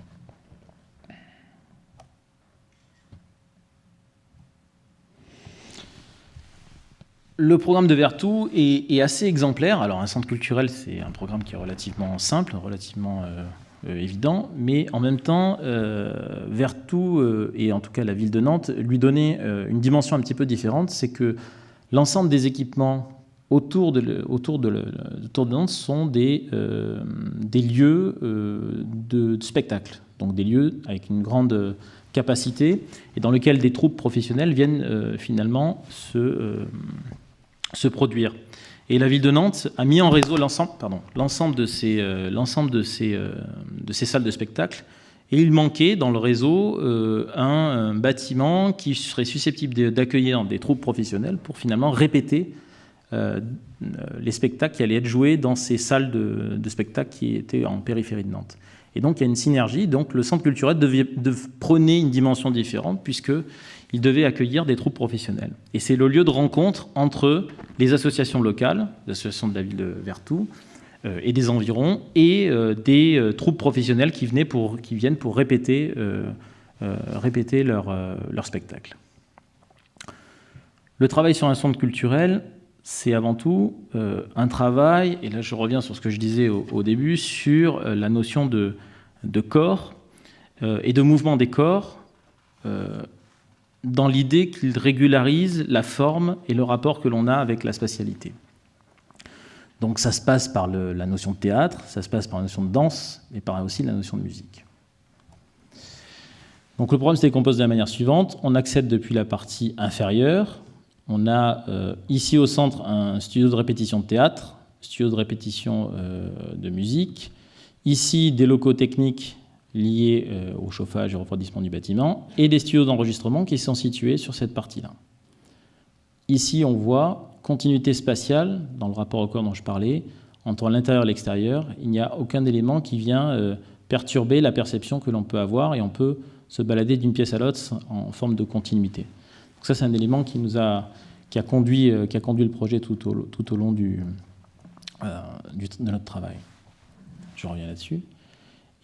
Le programme de Vertou est assez exemplaire. Alors, un centre culturel, c'est un programme qui est relativement simple, relativement évident, mais en même temps, Vertou, et en tout cas la ville de Nantes, lui donnait une dimension un petit peu différente. C'est que l'ensemble des équipements autour de Nantes sont des lieux de spectacle, donc des lieux avec une grande capacité, et dans lesquels des troupes professionnelles viennent finalement se produire. Et la ville de Nantes a mis en réseau l'ensemble de ces salles de spectacle, et il manquait dans le réseau un bâtiment qui serait susceptible d'accueillir des troupes professionnelles pour finalement répéter les spectacles qui allaient être joués dans ces salles de spectacle qui étaient en périphérie de Nantes. Et donc il y a une synergie, donc le centre culturel prenait une dimension différente puisqu'il devait accueillir des troupes professionnelles. Et c'est le lieu de rencontre entre les associations locales, l'association de la ville de Vertou et des environs, et des troupes professionnelles qui viennent pour répéter leur spectacle. Le travail sur un centre culturel, c'est avant tout un travail, et là je reviens sur ce que je disais au début, sur la notion de corps et de mouvement des corps, dans l'idée qu'ils régularisent la forme et le rapport que l'on a avec la spatialité. Donc ça se passe par la notion de théâtre, ça se passe par la notion de danse, et par aussi la notion de musique. Donc le programme se décompose de la manière suivante. On accède depuis la partie inférieure. On a ici au centre un studio de répétition de théâtre, studio de répétition de musique. Ici, des locaux techniques liés au chauffage et au refroidissement du bâtiment, et des studios d'enregistrement qui sont situés sur cette partie-là. Ici, on voit continuité spatiale, dans le rapport au corps dont je parlais, entre l'intérieur et l'extérieur. Il n'y a aucun élément qui vient perturber la perception que l'on peut avoir, et on peut se balader d'une pièce à l'autre en forme de continuité. Donc ça, c'est un élément qui a conduit le projet tout au long de notre travail. Je reviens là-dessus.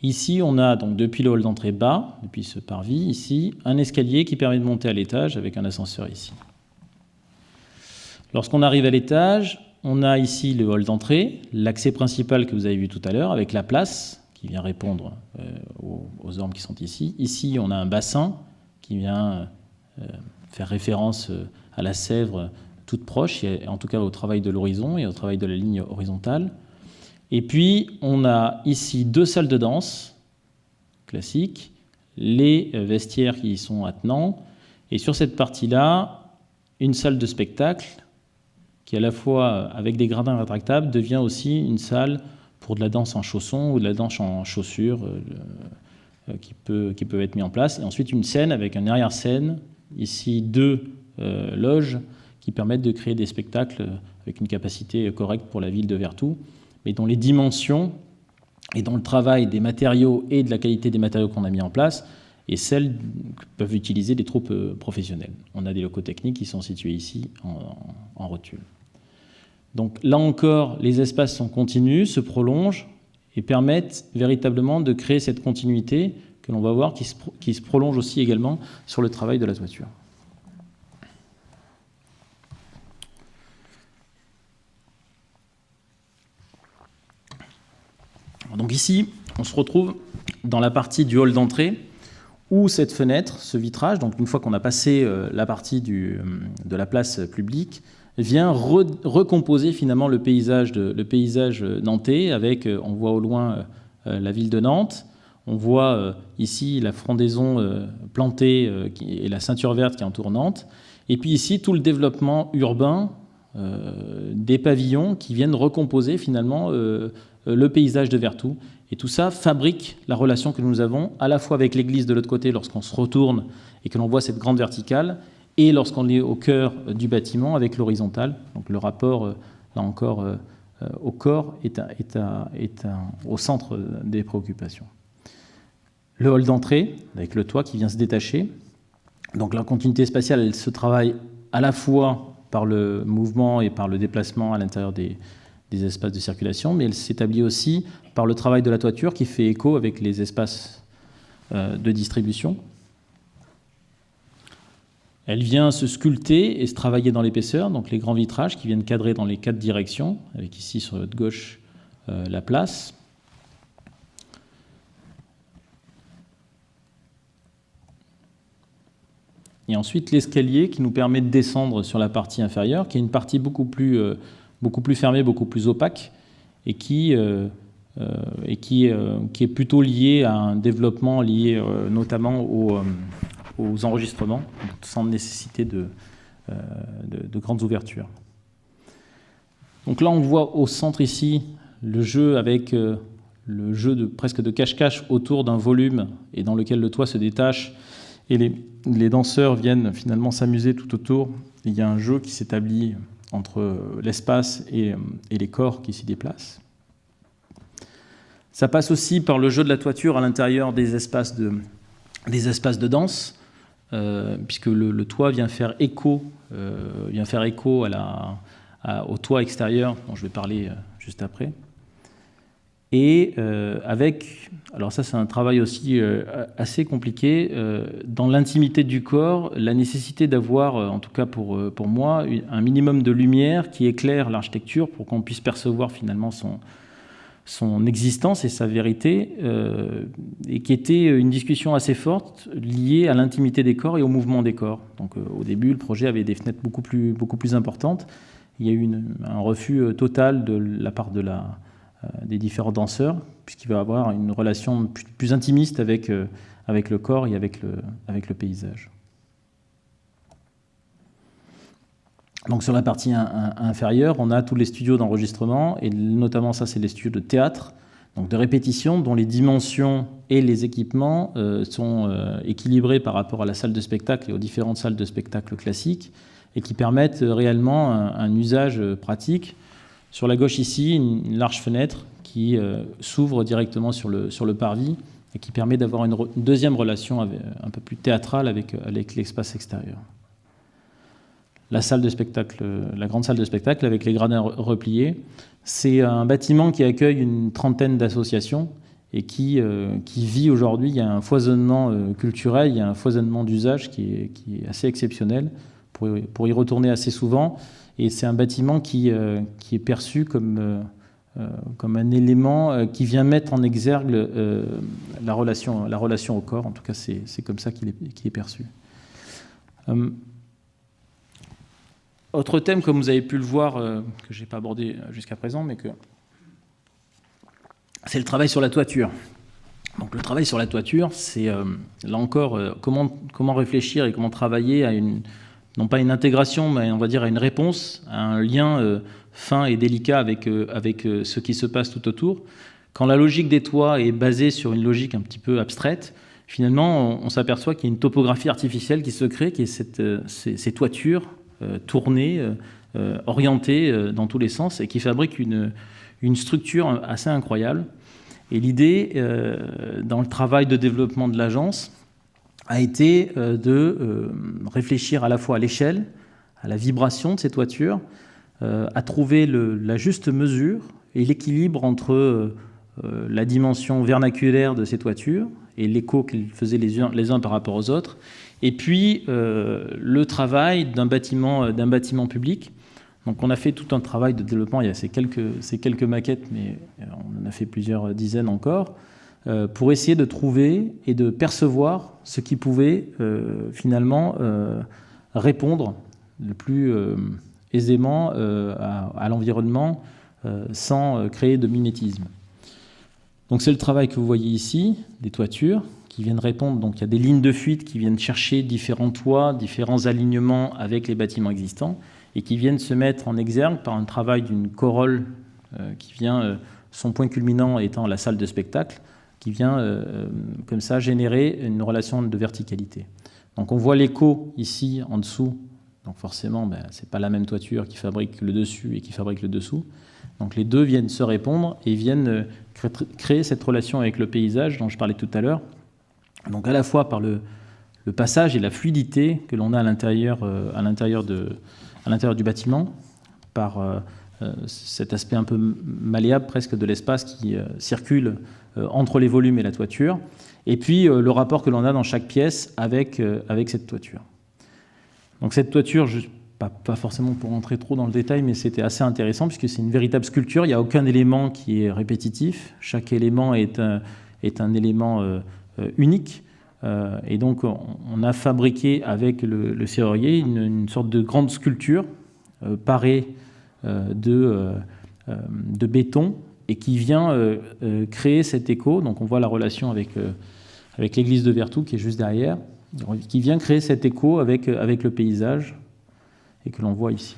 Ici, on a donc depuis le hall d'entrée bas, depuis ce parvis, ici, un escalier qui permet de monter à l'étage avec un ascenseur ici. Lorsqu'on arrive à l'étage, on a ici le hall d'entrée, l'accès principal que vous avez vu tout à l'heure, avec la place qui vient répondre aux ormes qui sont ici. Ici, on a un bassin qui vient faire référence à la Sèvre toute proche, et en tout cas au travail de l'horizon et au travail de la ligne horizontale. Et puis, on a ici 2 salles de danse classiques, les vestiaires qui y sont attenants, et sur cette partie-là, une salle de spectacle qui, à la fois avec des gradins rétractables, devient aussi une salle pour de la danse en chaussons ou de la danse en chaussures qui peut être mis en place. Et ensuite, une scène avec une arrière-scène, ici 2 loges qui permettent de créer des spectacles avec une capacité correcte pour la ville de Vertou, mais dont les dimensions et dont le travail des matériaux et de la qualité des matériaux qu'on a mis en place est celle que peuvent utiliser des troupes professionnelles. On a des locaux techniques qui sont situés ici en rotule. Donc là encore, les espaces sont continus, se prolongent et permettent véritablement de créer cette continuité que l'on va voir qui se prolonge aussi également sur le travail de la toiture. Donc ici, on se retrouve dans la partie du hall d'entrée où cette fenêtre, ce vitrage, donc une fois qu'on a passé la partie de la place publique, vient recomposer finalement le paysage nantais avec, on voit au loin la ville de Nantes, on voit ici la frondaison plantée et la ceinture verte qui entoure Nantes, et puis ici tout le développement urbain des pavillons qui viennent recomposer finalement le paysage de Vertou. Et tout ça fabrique la relation que nous avons à la fois avec l'église de l'autre côté lorsqu'on se retourne et que l'on voit cette grande verticale, et lorsqu'on est au cœur du bâtiment avec l'horizontale. Donc le rapport, là encore, au corps est au centre des préoccupations. Le hall d'entrée, avec le toit qui vient se détacher. Donc la continuité spatiale, elle se travaille à la fois par le mouvement et par le déplacement à l'intérieur des espaces de circulation, mais elle s'établit aussi par le travail de la toiture qui fait écho avec les espaces de distribution. Elle vient se sculpter et se travailler dans l'épaisseur, donc les grands vitrages qui viennent cadrer dans les 4 directions, avec ici sur votre gauche la place. Et ensuite l'escalier qui nous permet de descendre sur la partie inférieure, qui est une partie beaucoup plus fermée, beaucoup plus opaque, et qui est plutôt liée à un développement lié notamment aux enregistrements, sans nécessité de grandes ouvertures. Donc là, on voit au centre ici le jeu avec le jeu presque de cache-cache autour d'un volume et dans lequel le toit se détache et les danseurs viennent finalement s'amuser tout autour. Il y a un jeu qui s'établit entre l'espace et les corps qui s'y déplacent. Ça passe aussi par le jeu de la toiture à l'intérieur des espaces de danse, puisque le toit vient faire écho au toit extérieur, dont je vais parler juste après. Et alors ça c'est un travail aussi assez compliqué, dans l'intimité du corps, la nécessité d'avoir, en tout cas pour moi, un minimum de lumière qui éclaire l'architecture pour qu'on puisse percevoir finalement son existence et sa vérité, et qui était une discussion assez forte liée à l'intimité des corps et au mouvement des corps. Donc au début, le projet avait des fenêtres beaucoup plus importantes. Il y a eu un refus total de la part des différents danseurs, puisqu'il va y avoir une relation plus intimiste avec le corps et avec le paysage. Donc sur la partie inférieure, on a tous les studios d'enregistrement, et notamment ça, c'est les studios de théâtre, donc de répétition, dont les dimensions et les équipements sont équilibrés par rapport à la salle de spectacle et aux différentes salles de spectacle classiques, et qui permettent réellement un usage pratique. Sur la gauche ici, une large fenêtre qui s'ouvre directement sur le parvis et qui permet d'avoir une deuxième relation un peu plus théâtrale avec l'espace extérieur. La salle de spectacle, la grande salle de spectacle avec les gradins repliés, c'est un bâtiment qui accueille une trentaine d'associations et qui vit aujourd'hui. Il y a un foisonnement culturel, il y a un foisonnement d'usage qui est assez exceptionnel pour y retourner assez souvent. Et c'est un bâtiment qui est perçu comme un élément qui vient mettre en exergue la relation au corps. En tout cas, c'est comme ça qu'il est perçu. Autre thème, comme vous avez pu le voir, que je n'ai pas abordé jusqu'à présent, mais c'est le travail sur la toiture. Donc, Donc le travail sur la toiture, c'est là encore comment réfléchir et comment travailler à non pas une intégration, mais on va dire à une réponse, à un lien fin et délicat avec ce qui se passe tout autour. Quand la logique des toits est basée sur une logique un petit peu abstraite, finalement, on s'aperçoit qu'il y a une topographie artificielle qui se crée, qui est ces toitures tournées, orientées dans tous les sens, et qui fabrique une structure assez incroyable. Et l'idée, dans le travail de développement de l'agence, a été de réfléchir à la fois à l'échelle, à la vibration de ces toitures, à trouver la juste mesure et l'équilibre entre la dimension vernaculaire de ces toitures et l'écho qu'ils faisaient les uns par rapport aux autres, et puis le travail d'un bâtiment public. Donc on a fait tout un travail de développement, il y a ces quelques maquettes, mais on en a fait plusieurs dizaines encore, pour essayer de trouver et de percevoir ce qui pouvait finalement répondre le plus aisément à l'environnement sans créer de mimétisme. Donc c'est le travail que vous voyez ici, des toitures, qui viennent répondre. Donc il y a des lignes de fuite qui viennent chercher différents toits, différents alignements avec les bâtiments existants, et qui viennent se mettre en exergue par un travail d'une corolle qui vient, son point culminant étant la salle de spectacle, qui vient comme ça générer une relation de verticalité. Donc on voit l'écho ici en dessous, donc forcément ce n'est pas la même toiture qui fabrique le dessus et qui fabrique le dessous. Donc les deux viennent se répondre et viennent créer cette relation avec le paysage dont je parlais tout à l'heure. Donc à la fois par le passage et la fluidité que l'on a à l'intérieur du bâtiment, par cet aspect un peu malléable presque de l'espace qui circule entre les volumes et la toiture, et puis le rapport que l'on a dans chaque pièce avec cette toiture. Donc cette toiture, pas forcément pour rentrer trop dans le détail, mais c'était assez intéressant puisque c'est une véritable sculpture, il n'y a aucun élément qui est répétitif, chaque élément est un élément unique. Et donc on a fabriqué avec le serrurier une sorte de grande sculpture parée de béton et qui vient créer cet écho. Donc on voit la relation avec l'église de Vertou qui est juste derrière, qui vient créer cet écho avec le paysage et que l'on voit ici.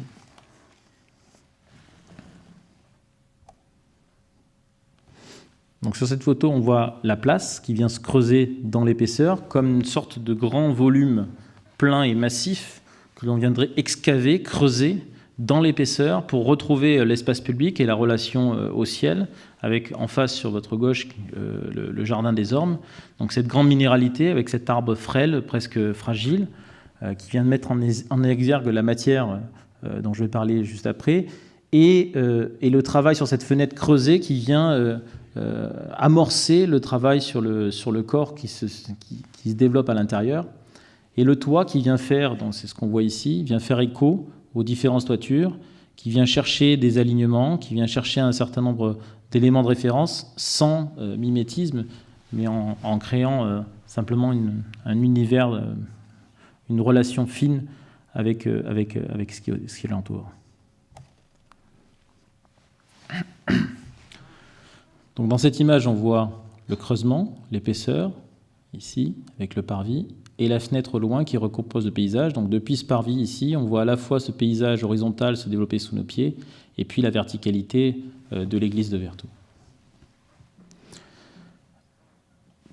Donc sur cette photo, on voit la place qui vient se creuser dans l'épaisseur comme une sorte de grand volume plein et massif que l'on viendrait excaver, creuser dans l'épaisseur pour retrouver l'espace public et la relation au ciel, avec en face sur votre gauche le jardin des ormes. Donc cette grande minéralité avec cet arbre frêle, presque fragile, qui vient de mettre en exergue la matière dont je vais parler juste après, et le travail sur cette fenêtre creusée qui vient amorcer le travail sur le corps qui se développe à l'intérieur, et le toit qui vient faire, donc c'est ce qu'on voit ici, vient faire écho aux différentes toitures, qui vient chercher des alignements, qui vient chercher un certain nombre d'éléments de référence sans mimétisme, mais en créant simplement un univers, une relation fine avec ce qui l'entoure. Donc dans cette image, on voit le creusement, l'épaisseur, ici, avec le parvis, et la fenêtre au loin qui recompose le paysage. Donc depuis ce parvis ici, on voit à la fois ce paysage horizontal se développer sous nos pieds, et puis la verticalité de l'église de Vertou.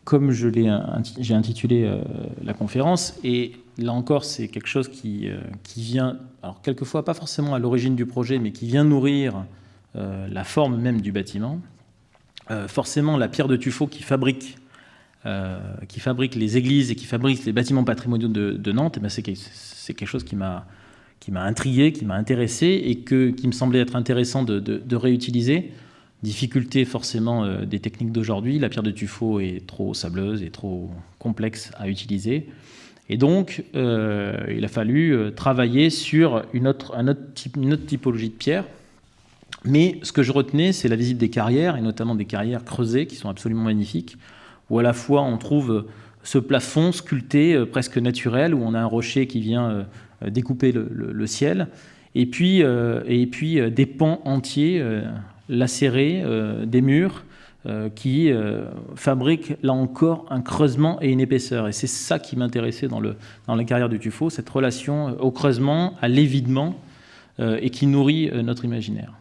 Comme j'ai intitulé la conférence, et là encore c'est quelque chose qui vient, alors quelquefois pas forcément à l'origine du projet, mais qui vient nourrir la forme même du bâtiment. Forcément, la pierre de tuffeau qui fabrique les églises et qui fabrique les bâtiments patrimoniaux de Nantes, eh bien, c'est quelque chose qui m'a intrigué, qui m'a intéressé et qui me semblait être intéressant de réutiliser. Difficulté forcément des techniques d'aujourd'hui, la pierre de tuffeau est trop sableuse et trop complexe à utiliser. Et donc, il a fallu travailler sur une autre typologie de pierre. Mais ce que je retenais, c'est la visite des carrières, et notamment des carrières creusées, qui sont absolument magnifiques, où à la fois on trouve ce plafond sculpté, presque naturel, où on a un rocher qui vient découper le ciel, et puis des pans entiers lacérés, des murs, qui fabrique, là encore, un creusement et une épaisseur. Et c'est ça qui m'intéressait dans la carrière du tuffeau, cette relation au creusement, à l'évidement, et qui nourrit notre imaginaire.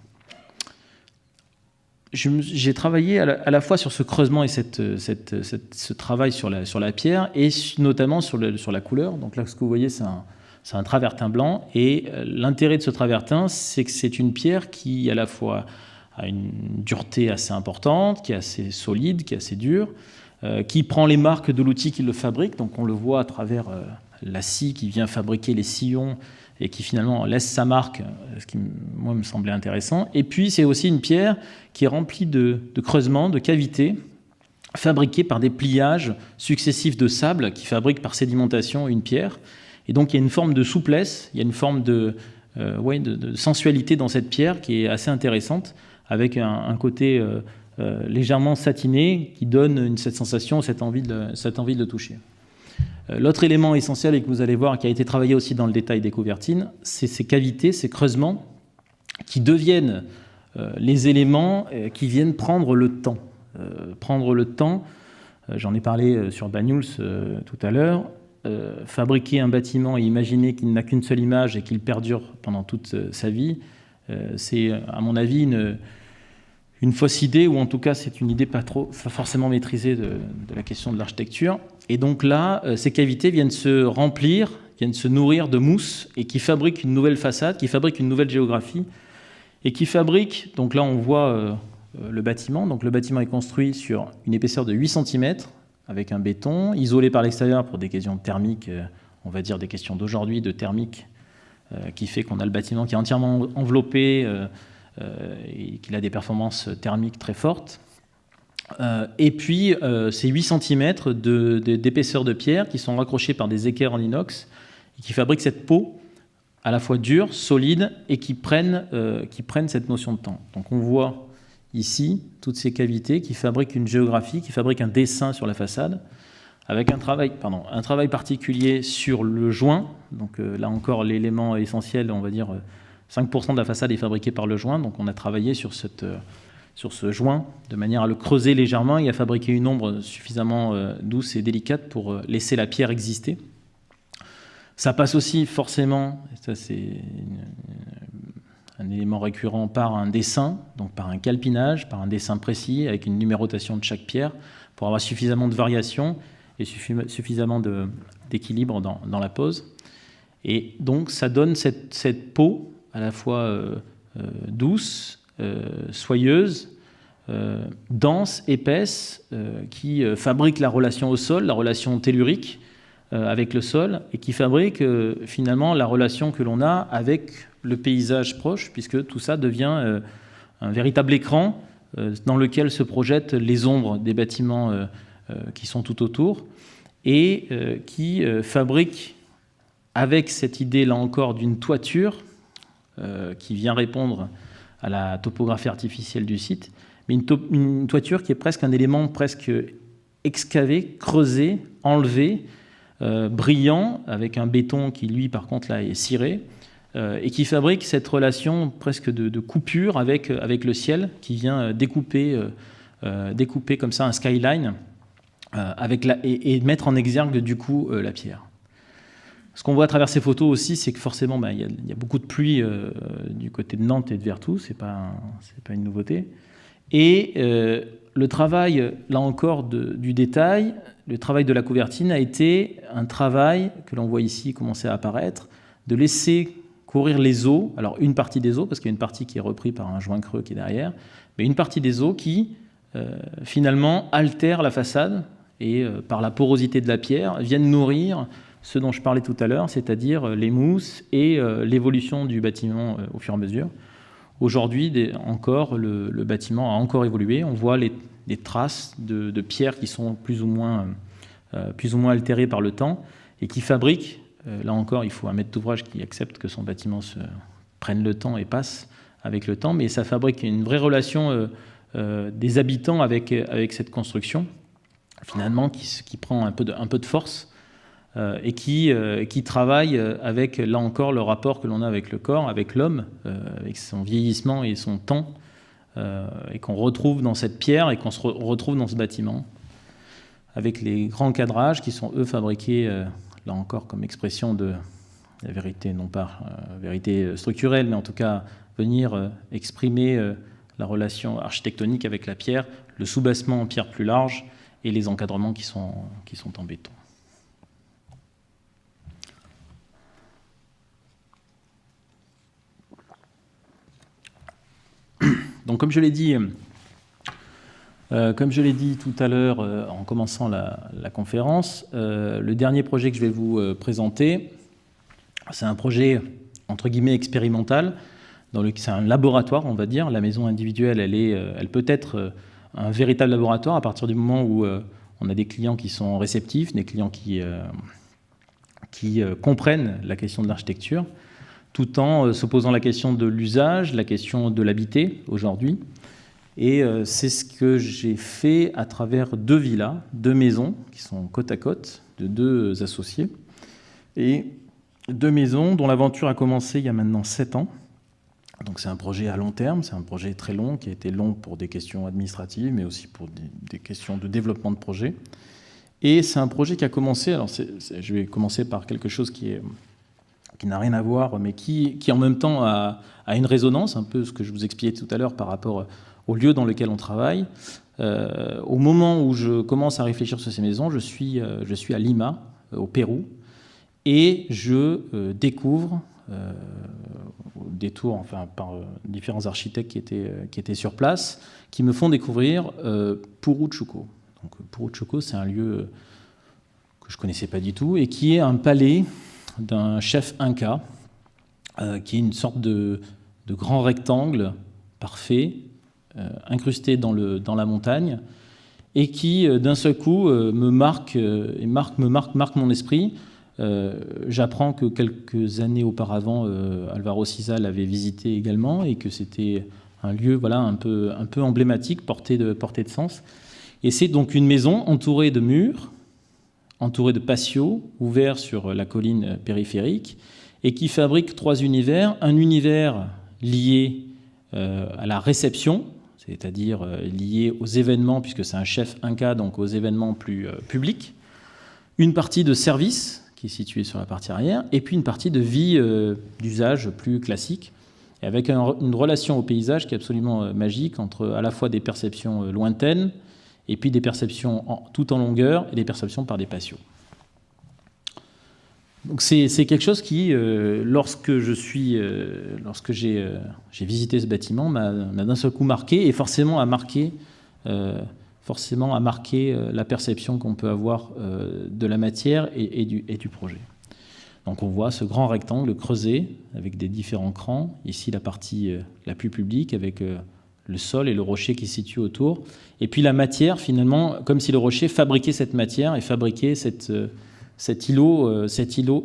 J'ai travaillé à la fois sur ce creusement et ce travail sur la pierre, et notamment sur la couleur. Donc là, ce que vous voyez, c'est un travertin blanc, et l'intérêt de ce travertin, c'est que c'est une pierre qui, à la fois, a une dureté assez importante, qui est assez solide, qui est assez dure, qui prend les marques de l'outil qui le fabrique. Donc on le voit à travers la scie qui vient fabriquer les sillons et qui finalement laisse sa marque, ce qui, moi, me semblait intéressant. Et puis c'est aussi une pierre qui est remplie de creusements, de cavités, fabriquées par des pliages successifs de sable qui fabriquent par sédimentation une pierre. Et donc il y a une forme de souplesse, il y a une forme de sensualité dans cette pierre qui est assez intéressante, avec un côté légèrement satiné qui donne cette sensation, cette envie de le toucher. L'autre élément essentiel, et que vous allez voir, qui a été travaillé aussi dans le détail des couvertines, c'est ces cavités, ces creusements, qui deviennent les éléments qui viennent prendre le temps. J'en ai parlé sur Banyuls tout à l'heure. Fabriquer un bâtiment et imaginer qu'il n'a qu'une seule image et qu'il perdure pendant toute sa vie, c'est, à mon avis, une fausse idée, ou en tout cas c'est une idée pas forcément maîtrisée de la question de l'architecture. Et donc là, ces cavités viennent se remplir, viennent se nourrir de mousse, et qui fabriquent une nouvelle façade, qui fabriquent une nouvelle géographie, et qui fabriquent, donc là on voit le bâtiment. Donc le bâtiment est construit sur une épaisseur de 8 cm, avec un béton, isolé par l'extérieur pour des questions thermiques, on va dire des questions d'aujourd'hui, de thermique, qui fait qu'on a le bâtiment qui est entièrement enveloppé, et qu'il a des performances thermiques très fortes. Et puis, ces 8 cm d'épaisseur de pierre qui sont raccrochés par des équerres en inox et qui fabriquent cette peau à la fois dure, solide, et qui prennent cette notion de temps. Donc on voit ici toutes ces cavités qui fabriquent une géographie, qui fabriquent un dessin sur la façade, avec un travail particulier sur le joint. Donc là encore, l'élément essentiel, on va dire 5% de la façade est fabriquée par le joint, donc on a travaillé sur ce joint de manière à le creuser légèrement et à fabriquer une ombre suffisamment douce et délicate pour laisser la pierre exister. Ça passe aussi forcément, et ça c'est un élément récurrent, par un dessin, donc par un calpinage, par un dessin précis avec une numérotation de chaque pierre pour avoir suffisamment de variation et suffisamment d'équilibre dans la pose. Et donc ça donne cette peau à la fois douce, soyeuse, dense, épaisse, qui fabrique la relation au sol, la relation tellurique avec le sol, et qui fabrique finalement la relation que l'on a avec le paysage proche, puisque tout ça devient un véritable écran dans lequel se projettent les ombres des bâtiments qui sont tout autour, et qui fabrique, avec cette idée là encore d'une toiture qui vient répondre à la topographie artificielle du site, mais une toiture qui est presque un élément presque excavé, creusé, enlevé, brillant, avec un béton qui lui par contre là est ciré, et qui fabrique cette relation presque de coupure avec le ciel, qui vient découper comme ça un skyline et mettre en exergue du coup la pierre. Ce qu'on voit à travers ces photos aussi, c'est que forcément, il y a beaucoup de pluie du côté de Nantes et de Vertou, c'est pas une nouveauté. Et le travail, là encore, du détail, le travail de la couvertine a été un travail que l'on voit ici commencer à apparaître, de laisser courir les os, alors une partie des os, parce qu'il y a une partie qui est reprise par un joint creux qui est derrière, mais une partie des os qui, finalement, altère la façade et, par la porosité de la pierre, viennent nourrir ce dont je parlais tout à l'heure, c'est-à-dire les mousses et l'évolution du bâtiment au fur et à mesure. Aujourd'hui, encore, le bâtiment a encore évolué. On voit les traces de pierres qui sont plus ou moins altérées par le temps et qui fabriquent, là encore, il faut un maître d'ouvrage qui accepte que son bâtiment prenne le temps et passe avec le temps, mais ça fabrique une vraie relation des habitants avec cette construction, finalement, qui prend un peu de force. Et qui travaille avec, là encore, le rapport que l'on a avec le corps, avec l'homme, avec son vieillissement et son temps, et qu'on retrouve dans cette pierre et qu'on se retrouve dans ce bâtiment, avec les grands cadrages qui sont, eux, fabriqués, là encore, comme expression de la vérité, non pas vérité structurelle, mais en tout cas venir exprimer la relation architectonique avec la pierre, le soubassement en pierre plus large et les encadrements qui sont en béton. Donc, comme je l'ai dit tout à l'heure en commençant la conférence, le dernier projet que je vais vous présenter, c'est un projet entre guillemets expérimental, c'est un laboratoire, on va dire. La maison individuelle, elle peut être un véritable laboratoire à partir du moment où on a des clients qui sont réceptifs, des clients qui comprennent la question de l'architecture, tout en se posant la question de l'usage, la question de l'habiter aujourd'hui. Et c'est ce que j'ai fait à travers 2 villas, 2 maisons qui sont côte à côte, de 2 associés. Et 2 maisons dont l'aventure a commencé il y a maintenant 7 ans. Donc c'est un projet à long terme, c'est un projet très long, qui a été long pour des questions administratives, mais aussi pour des questions de développement de projet. Et c'est un projet qui a commencé, alors je vais commencer par quelque chose qui n'a rien à voir, mais qui en même temps a une résonance, un peu ce que je vous expliquais tout à l'heure par rapport au lieu dans lequel on travaille. Au moment où je commence à réfléchir sur ces maisons, je suis à Lima, au Pérou, et je découvre, au détour, enfin, par différents architectes qui étaient sur place, qui me font découvrir Puruchuco. Donc, Puruchuco, c'est un lieu que je ne connaissais pas du tout, et qui est un palais d'un chef inca, qui est une sorte de grand rectangle parfait, incrusté dans la montagne, et qui, d'un seul coup, marque mon esprit. J'apprends que quelques années auparavant, Alvaro Siza l'avait visité également, et que c'était un lieu, voilà, un peu emblématique, porté de sens. Et c'est donc une maison entourée de murs, entourée de patios, ouverts sur la colline périphérique, et qui fabrique 3 univers. Un univers lié à la réception, c'est-à-dire lié aux événements, puisque c'est un chef inca, donc aux événements plus publics. Une partie de service, qui est située sur la partie arrière, et puis une partie de vie d'usage plus classique, et avec une relation au paysage qui est absolument magique, entre à la fois des perceptions lointaines, et puis des perceptions tout en longueur, et des perceptions par des patios. Donc c'est quelque chose qui, lorsque j'ai visité ce bâtiment, m'a d'un seul coup marqué, et forcément a marqué la perception qu'on peut avoir de la matière et du projet. Donc on voit ce grand rectangle creusé avec des différents crans. Ici la partie la plus publique avec le sol et le rocher qui se situe autour. Et puis la matière, finalement, comme si le rocher fabriquait cette matière et fabriquait cet îlot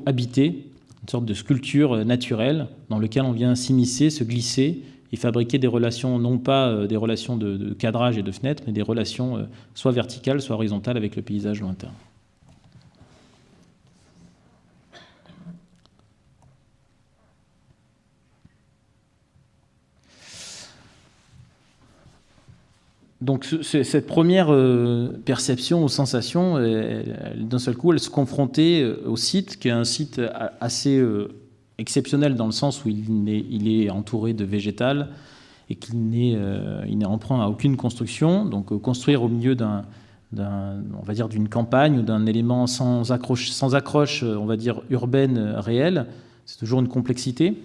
habité, une sorte de sculpture naturelle dans lequel on vient s'immiscer, se glisser et fabriquer des relations, non pas des relations de cadrage et de fenêtres, mais des relations soit verticales, soit horizontales avec le paysage lointain. Donc cette première perception ou sensation, d'un seul coup, elle se confrontait au site, qui est un site assez exceptionnel dans le sens où il est entouré de végétal et qu'il n'est emprunt à aucune construction. Donc construire au milieu on va dire d'une campagne ou d'un élément sans accroche, on va dire urbaine réelle, c'est toujours une complexité.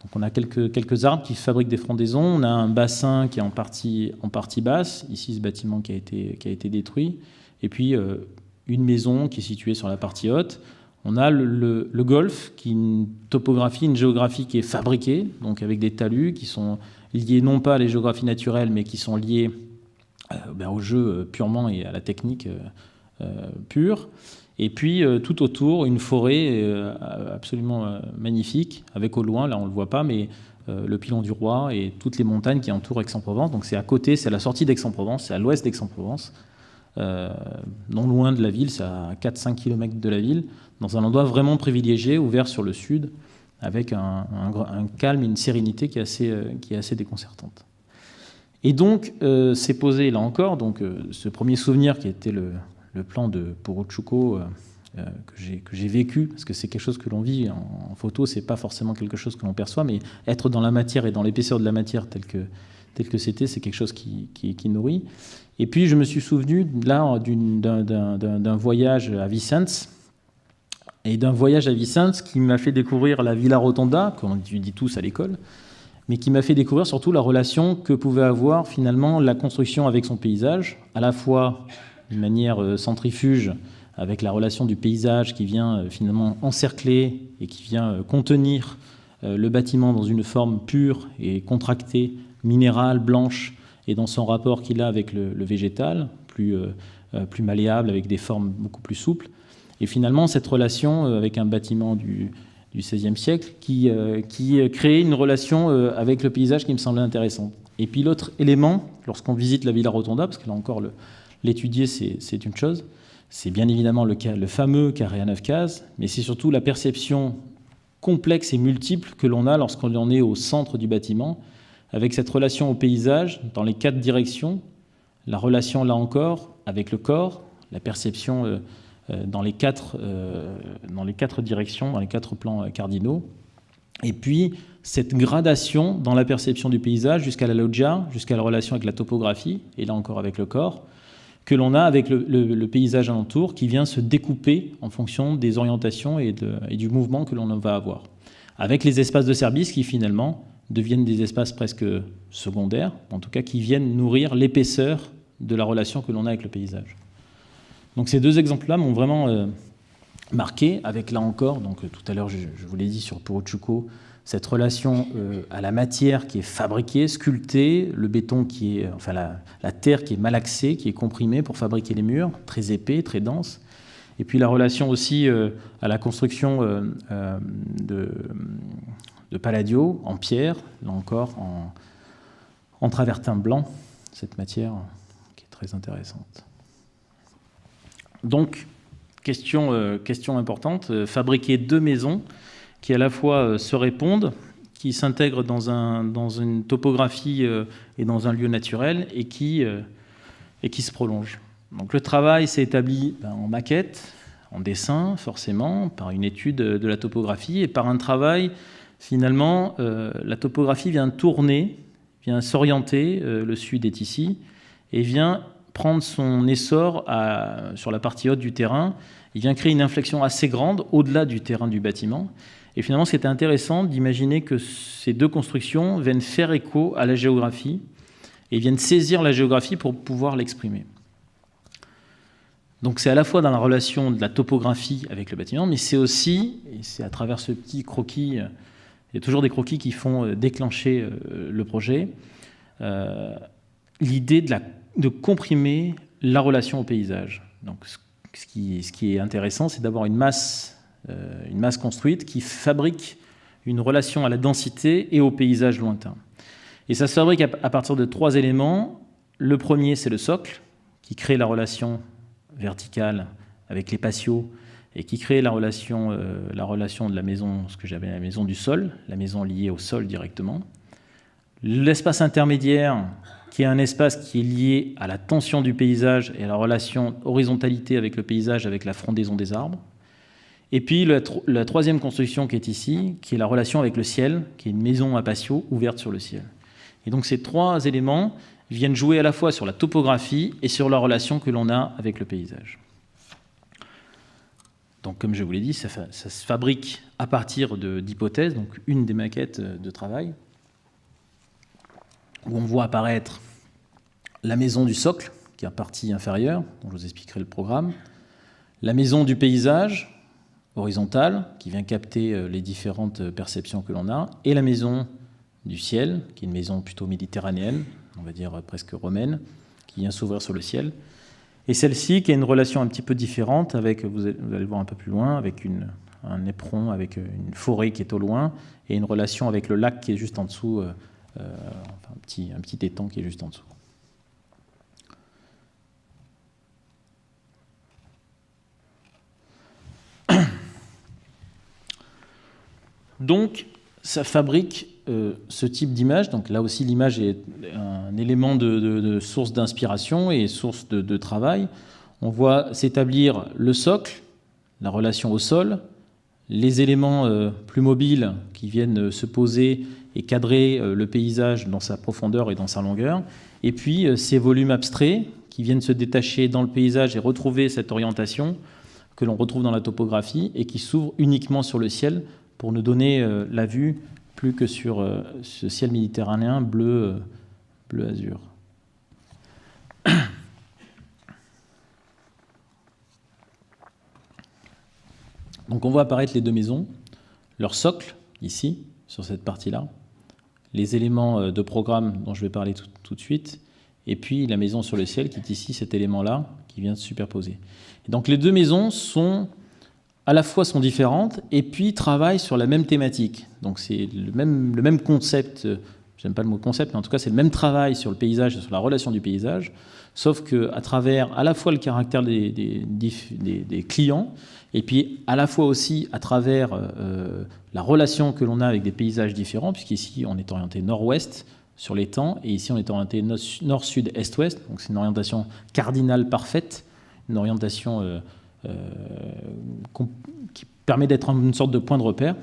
Donc on a quelques arbres qui fabriquent des frondaisons, on a un bassin qui est en partie basse, ici ce bâtiment qui a été détruit, et puis une maison qui est située sur la partie haute. On a le golfe, qui est une topographie, une géographie qui est fabriquée, donc avec des talus qui sont liés non pas à la géographie naturelle, mais qui sont liés au jeu purement et à la technique pure. Et puis tout autour, une forêt absolument magnifique, avec au loin, là on ne le voit pas, mais le Pilon du Roi et toutes les montagnes qui entourent Aix-en-Provence. Donc c'est à côté, c'est à la sortie d'Aix-en-Provence, c'est à l'ouest d'Aix-en-Provence, non loin de la ville, c'est à 4-5 km de la ville, dans un endroit vraiment privilégié, ouvert sur le sud, avec un calme et une sérénité qui est assez déconcertante. Et donc, s'est posé, là encore, donc, ce premier souvenir qui était le plan de Poruchouko, que j'ai vécu, parce que c'est quelque chose que l'on vit en photo, c'est pas forcément quelque chose que l'on perçoit, mais être dans la matière et dans l'épaisseur de la matière telle que c'était, c'est quelque chose qui nourrit. Et puis je me suis souvenu là d'un voyage à Vicence, et d'un voyage à Vicence qui m'a fait découvrir la Villa Rotonda, qu'on dit tous à l'école, mais qui m'a fait découvrir surtout la relation que pouvait avoir finalement la construction avec son paysage, à la fois d'une manière centrifuge, avec la relation du paysage qui vient finalement encercler et qui vient contenir le bâtiment dans une forme pure et contractée, minérale, blanche, et dans son rapport qu'il a avec le végétal, plus malléable, avec des formes beaucoup plus souples. Et finalement, cette relation avec un bâtiment du XVIe siècle qui crée une relation avec le paysage qui me semblait intéressante. Et puis l'autre élément, lorsqu'on visite la Villa Rotonda, parce que là encore, l'étudier, c'est une chose, c'est bien évidemment le fameux carré à 9 cases, mais c'est surtout la perception complexe et multiple que l'on a lorsqu'on en est au centre du bâtiment, avec cette relation au paysage dans les 4 directions, la relation là encore avec le corps, la perception dans les 4 directions, dans les 4 plans cardinaux, et puis cette gradation dans la perception du paysage jusqu'à la loggia, jusqu'à la relation avec la topographie, et là encore avec le corps, que l'on a avec le paysage alentour qui vient se découper en fonction des orientations et du mouvement que l'on va avoir. Avec les espaces de service qui finalement deviennent des espaces presque secondaires, en tout cas qui viennent nourrir l'épaisseur de la relation que l'on a avec le paysage. Donc ces 2 exemples-là m'ont vraiment marqué, avec là encore, donc tout à l'heure je vous l'ai dit sur Poruchouko, cette relation à la matière qui est fabriquée, sculptée, le béton qui est, enfin la terre qui est malaxée, qui est comprimée pour fabriquer les murs, très épais, très denses. Et puis la relation aussi à la construction de Palladio en pierre, là encore en travertin blanc, cette matière qui est très intéressante. Donc, question importante, fabriquer 2 maisons qui à la fois se répondent, qui s'intègrent dans une topographie et dans un lieu naturel et qui se prolongent. Donc le travail s'est établi en maquette, en dessin forcément, par une étude de la topographie et par un travail, finalement, la topographie vient tourner, vient s'orienter, le sud est ici, et vient prendre son essor sur la partie haute du terrain, il vient créer une inflexion assez grande au-delà du terrain du bâtiment. Et finalement, c'était intéressant d'imaginer que ces 2 constructions viennent faire écho à la géographie et viennent saisir la géographie pour pouvoir l'exprimer. Donc c'est à la fois dans la relation de la topographie avec le bâtiment, mais c'est aussi, et c'est à travers ce petit croquis, il y a toujours des croquis qui font déclencher le projet, l'idée de comprimer la relation au paysage. Donc ce qui est intéressant, c'est d'avoir une masse construite qui fabrique une relation à la densité et au paysage lointain. Et ça se fabrique à partir de 3 éléments. Le premier, c'est le socle, qui crée la relation verticale avec les patios et qui crée la relation de la maison, ce que j'appelle la maison du sol, la maison liée au sol directement. L'espace intermédiaire, qui est un espace qui est lié à la tension du paysage et à la relation horizontalité avec le paysage, avec la frondaison des arbres. Et puis la 3e construction qui est ici, qui est la relation avec le ciel, qui est une maison à patio ouverte sur le ciel. Et donc ces 3 éléments viennent jouer à la fois sur la topographie et sur la relation que l'on a avec le paysage. Donc comme je vous l'ai dit, ça se fabrique à partir d'hypothèses, donc une des maquettes de travail, où on voit apparaître la maison du socle, qui est en partie inférieure, dont je vous expliquerai le programme, la maison du paysage, horizontale, qui vient capter les différentes perceptions que l'on a, et la maison du ciel, qui est une maison plutôt méditerranéenne, on va dire presque romaine, qui vient s'ouvrir sur le ciel. Et celle-ci, qui a une relation un petit peu différente, avec, vous allez le voir un peu plus loin, avec un éperon, avec une forêt qui est au loin, et une relation avec le lac qui est juste en dessous, enfin, un petit étang qui est juste en dessous. Donc, ça fabrique ce type d'image. Donc là aussi, l'image est un élément de source d'inspiration et source de travail. On voit s'établir le socle, la relation au sol, les éléments plus mobiles qui viennent se poser et cadrer le paysage dans sa profondeur et dans sa longueur, et puis ces volumes abstraits qui viennent se détacher dans le paysage et retrouver cette orientation que l'on retrouve dans la topographie et qui s'ouvre uniquement sur le ciel pour nous donner la vue plus que sur ce ciel méditerranéen bleu azur. Donc on voit apparaître les deux maisons, leur socle, ici, sur cette partie-là, les éléments de programme dont je vais parler tout de suite, et puis la maison sur le ciel, qui est ici, cet élément-là, qui vient de se superposer. Et donc les deux maisons à la fois sont différentes, et puis travaillent sur la même thématique. Donc c'est le même concept, j'aime pas le mot concept, mais en tout cas c'est le même travail sur le paysage et sur la relation du paysage, sauf qu'à travers à la fois le caractère des clients, et puis à la fois aussi à travers la relation que l'on a avec des paysages différents, puisqu'ici on est orienté nord-ouest sur l'étang, et ici on est orienté nord-sud, est-ouest, donc c'est une orientation cardinale parfaite, une orientation qui permet d'être une sorte de point de repère.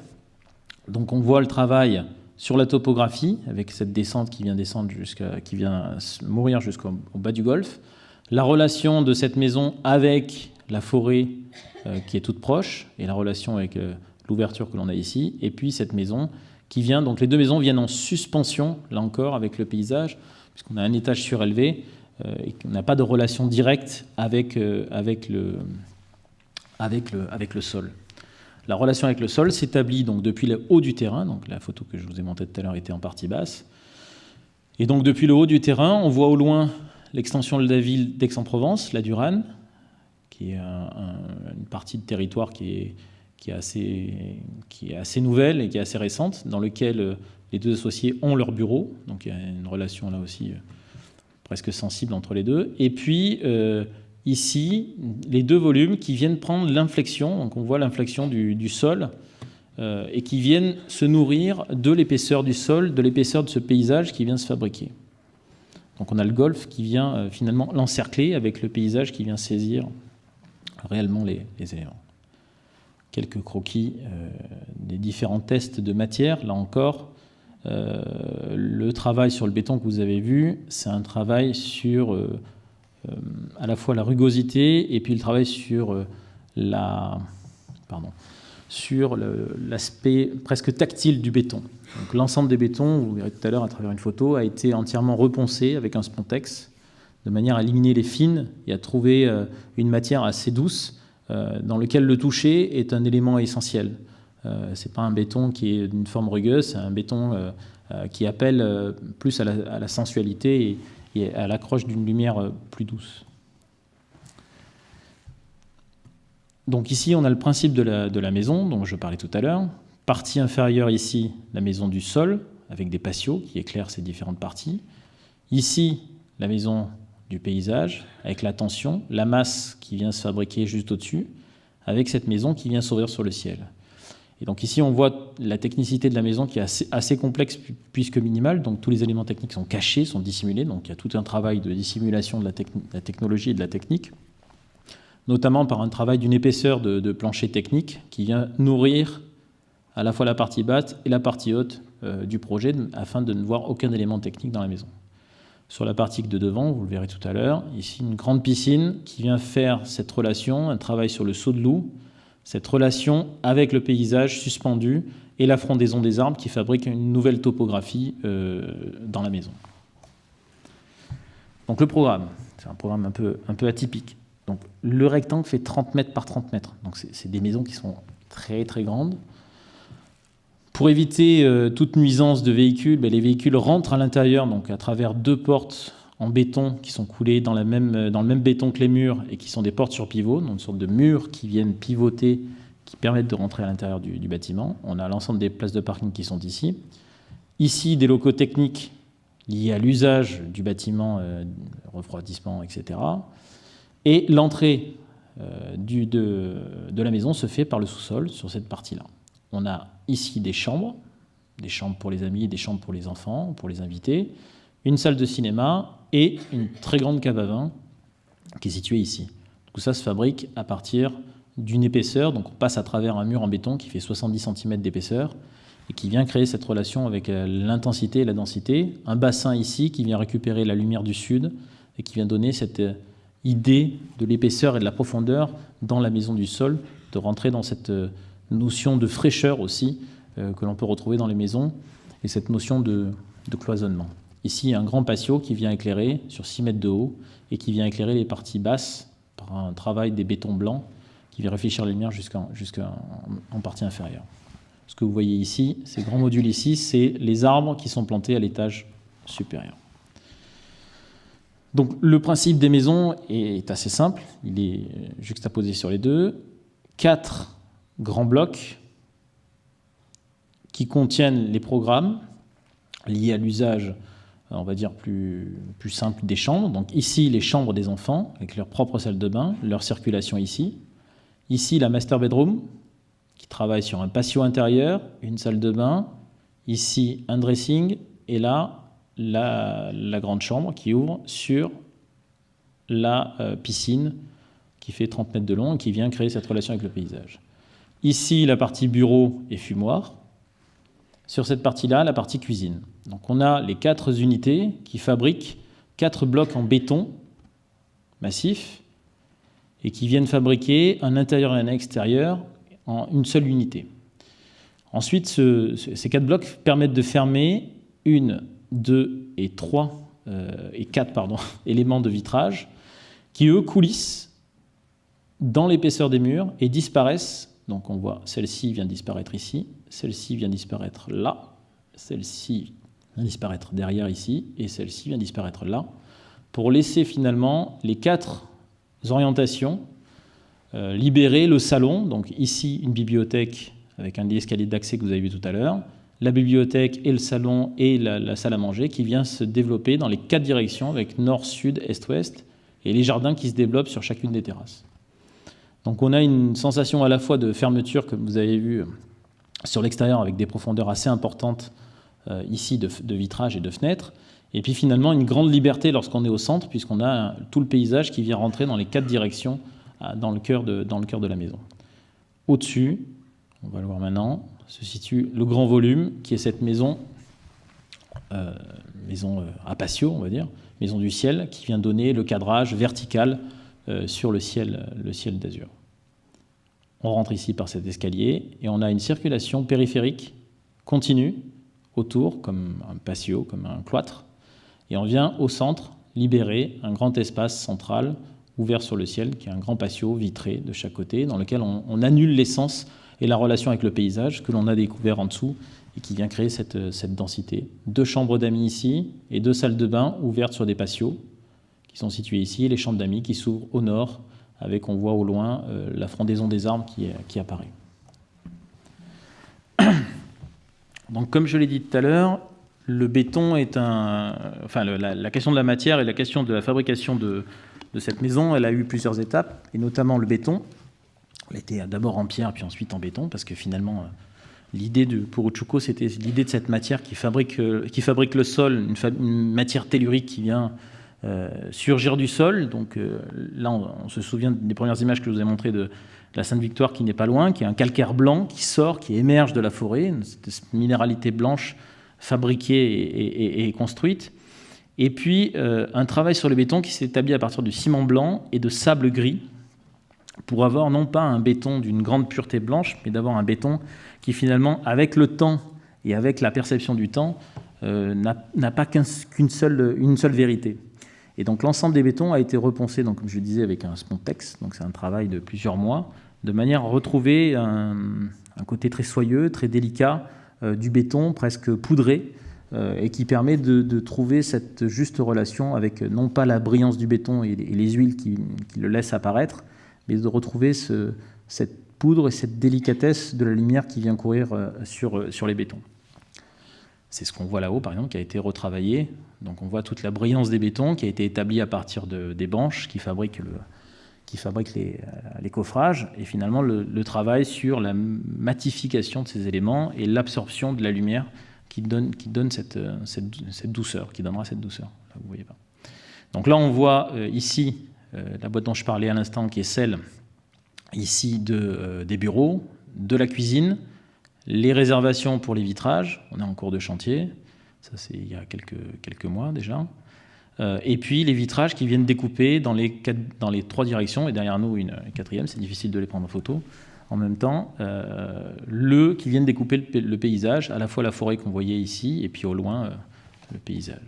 Donc on voit le travail sur la topographie, avec cette descente qui vient descendre qui vient mourir jusqu'au bas du golfe, la relation de cette maison avec la forêt qui est toute proche, et la relation avec l'ouverture que l'on a ici, et puis cette maison qui vient, donc les deux maisons viennent en suspension, là encore, avec le paysage, puisqu'on a un étage surélevé, et qu'on n'a pas de relation directe avec le sol. La relation avec le sol s'établit donc depuis le haut du terrain, donc la photo que je vous ai montrée tout à l'heure était en partie basse, et donc depuis le haut du terrain, on voit au loin l'extension de la ville d'Aix-en-Provence, la Durane, qui est une partie de territoire qui est assez nouvelle et qui est assez récente, dans lequel les deux associés ont leur bureau, donc il y a une relation là aussi presque sensible entre les deux. Et puis ici, les deux volumes qui viennent prendre l'inflexion, donc on voit l'inflexion du sol, et qui viennent se nourrir de l'épaisseur du sol, de l'épaisseur de ce paysage qui vient se fabriquer. Donc on a le golfe qui vient finalement l'encercler avec le paysage qui vient saisir réellement les éléments. Quelques croquis des différents tests de matière. Là encore, le travail sur le béton que vous avez vu, c'est un travail sur à la fois la rugosité et puis le travail sur l'aspect presque tactile du béton. Donc, l'ensemble des bétons, vous verrez tout à l'heure à travers une photo, a été entièrement reponcé avec un spontex de manière à éliminer les fines et à trouver une matière assez douce dans lequel le toucher est un élément essentiel. Ce n'est pas un béton qui est d'une forme rugueuse, c'est un béton qui appelle plus à la sensualité et à l'accroche d'une lumière plus douce. Donc ici, on a le principe de la maison dont je parlais tout à l'heure. Partie inférieure ici, la maison du sol, avec des patios qui éclairent ces différentes parties. Ici, la maison du paysage, avec la tension, la masse qui vient se fabriquer juste au-dessus, avec cette maison qui vient s'ouvrir sur le ciel. Et donc ici, on voit la technicité de la maison qui est assez complexe puisque minimale, donc tous les éléments techniques sont cachés, sont dissimulés, donc il y a tout un travail de dissimulation de la technologie et de la technique, notamment par un travail d'une épaisseur de plancher technique qui vient nourrir à la fois la partie basse et la partie haute du projet, afin de ne voir aucun élément technique dans la maison. Sur la partie de devant, vous le verrez tout à l'heure, ici une grande piscine qui vient faire cette relation, un travail sur le saut de loup, cette relation avec le paysage suspendu et la frondaison des arbres qui fabrique une nouvelle topographie dans la maison. Donc le programme, c'est un programme un peu atypique. Donc le rectangle fait 30 mètres par 30 mètres, donc c'est des maisons qui sont très très grandes. Pour éviter toute nuisance de véhicules, les véhicules rentrent à l'intérieur, donc à travers deux portes en béton qui sont coulées dans le même béton que les murs et qui sont des portes sur pivot, donc une sorte de murs qui viennent pivoter, qui permettent de rentrer à l'intérieur du bâtiment. On a l'ensemble des places de parking qui sont ici. Ici, des locaux techniques liés à l'usage du bâtiment, refroidissement, etc. Et l'entrée de la maison se fait par le sous-sol sur cette partie-là. On a ici des chambres des chambres pour les amis, des chambres pour les enfants, pour les invités, une salle de cinéma et une très grande cave à vin qui est située ici. Tout ça se fabrique à partir d'une épaisseur, donc on passe à travers un mur en béton qui fait 70 cm d'épaisseur et qui vient créer cette relation avec l'intensité et la densité. Un bassin ici qui vient récupérer la lumière du sud et qui vient donner cette idée de l'épaisseur et de la profondeur dans la maison du sol, de rentrer dans cette notion de fraîcheur aussi que l'on peut retrouver dans les maisons et cette notion de cloisonnement. Ici, un grand patio qui vient éclairer sur 6 mètres de haut et qui vient éclairer les parties basses par un travail des bétons blancs qui vient réfléchir la lumière jusqu'en partie inférieure. Ce que vous voyez ici, ces grands modules ici, c'est les arbres qui sont plantés à l'étage supérieur. Donc le principe des maisons est assez simple, il est juxtaposé sur les deux. 4 grands blocs qui contiennent les programmes liés à l'usage, on va dire, plus simple des chambres. Donc ici, les chambres des enfants, avec leur propre salle de bain, leur circulation ici. Ici, la master bedroom, qui travaille sur un patio intérieur, une salle de bain. Ici, un dressing. Et là, la grande chambre qui ouvre sur la piscine qui fait 30 mètres de long et qui vient créer cette relation avec le paysage. Ici, la partie bureau et fumoir. Sur cette partie-là, la partie cuisine. Donc on a les 4 unités qui fabriquent 4 blocs en béton massif et qui viennent fabriquer un intérieur et un extérieur en une seule unité. Ensuite, ces 4 blocs permettent de fermer 1, 2 et 3 et 4 éléments de vitrage qui, eux, coulissent dans l'épaisseur des murs et disparaissent. Donc on voit, celle-ci vient disparaître ici, celle-ci vient disparaître là, celle-ci vient disparaître derrière ici, et celle-ci vient disparaître là, pour laisser finalement les 4 orientations libérer le salon. Donc ici, une bibliothèque avec un escalier d'accès que vous avez vu tout à l'heure, la bibliothèque et le salon et la salle à manger qui vient se développer dans les 4 directions avec nord, sud, est, ouest, et les jardins qui se développent sur chacune des terrasses. Donc on a une sensation à la fois de fermeture, comme vous avez vu sur l'extérieur, avec des profondeurs assez importantes ici de vitrages et de fenêtres, et puis finalement une grande liberté lorsqu'on est au centre, puisqu'on a tout le paysage qui vient rentrer dans les 4 directions dans le cœur de la maison. Au-dessus, on va le voir maintenant, se situe le grand volume, qui est cette maison à patio, on va dire, maison du ciel, qui vient donner le cadrage vertical sur le ciel d'azur. On rentre ici par cet escalier et on a une circulation périphérique continue autour, comme un patio, comme un cloître, et on vient au centre libérer un grand espace central ouvert sur le ciel, qui est un grand patio vitré de chaque côté, dans lequel on annule l'essence et la relation avec le paysage que l'on a découvert en dessous et qui vient créer cette densité. 2 chambres d'amis ici et 2 salles de bain ouvertes sur des patios qui sont situées ici, et les chambres d'amis qui s'ouvrent au nord, avec, on voit au loin, la frondaison des arbres qui apparaît. Donc, comme je l'ai dit tout à l'heure, le béton est la question de la matière et la question de la fabrication de cette maison, elle a eu plusieurs étapes, et notamment le béton. Elle était d'abord en pierre, puis ensuite en béton, parce que finalement, l'idée pour Uchuko, c'était l'idée de cette matière qui fabrique le sol, une matière tellurique qui vient surgir du sol. Donc là, on se souvient des premières images que je vous ai montrées de la Sainte-Victoire qui n'est pas loin, qui est un calcaire blanc qui sort, qui émerge de la forêt, cette minéralité blanche fabriquée et construite. Et puis un travail sur le béton qui s'est établi à partir du ciment blanc et de sable gris, pour avoir non pas un béton d'une grande pureté blanche, mais d'avoir un béton qui finalement, avec le temps et avec la perception du temps, n'a pas une seule vérité. Et donc l'ensemble des bétons a été repensé, donc, comme je le disais, avec un spontex, donc c'est un travail de plusieurs mois, de manière à retrouver un côté très soyeux, très délicat du béton, presque poudré, et qui permet de trouver cette juste relation avec non pas la brillance du béton et les huiles qui le laissent apparaître, mais de retrouver cette poudre et cette délicatesse de la lumière qui vient courir sur les bétons. C'est ce qu'on voit là-haut, par exemple, qui a été retravaillé. Donc on voit toute la brillance des bétons qui a été établie à partir des banches qui fabriquent qui fabrique les coffrages, et finalement le travail sur la matification de ces éléments et l'absorption de la lumière qui donne cette douceur, qui donnera cette douceur. Là, vous voyez pas. Donc là, on voit ici la boîte dont je parlais à l'instant, qui est celle ici des bureaux, de la cuisine, les réservations pour les vitrages, on est en cours de chantier, ça c'est il y a quelques mois déjà, et puis les vitrages qui viennent découper dans les 3 directions, et derrière nous une quatrième, c'est difficile de les prendre en photo, en même temps, qui viennent découper le paysage, à la fois la forêt qu'on voyait ici, et puis au loin, le paysage.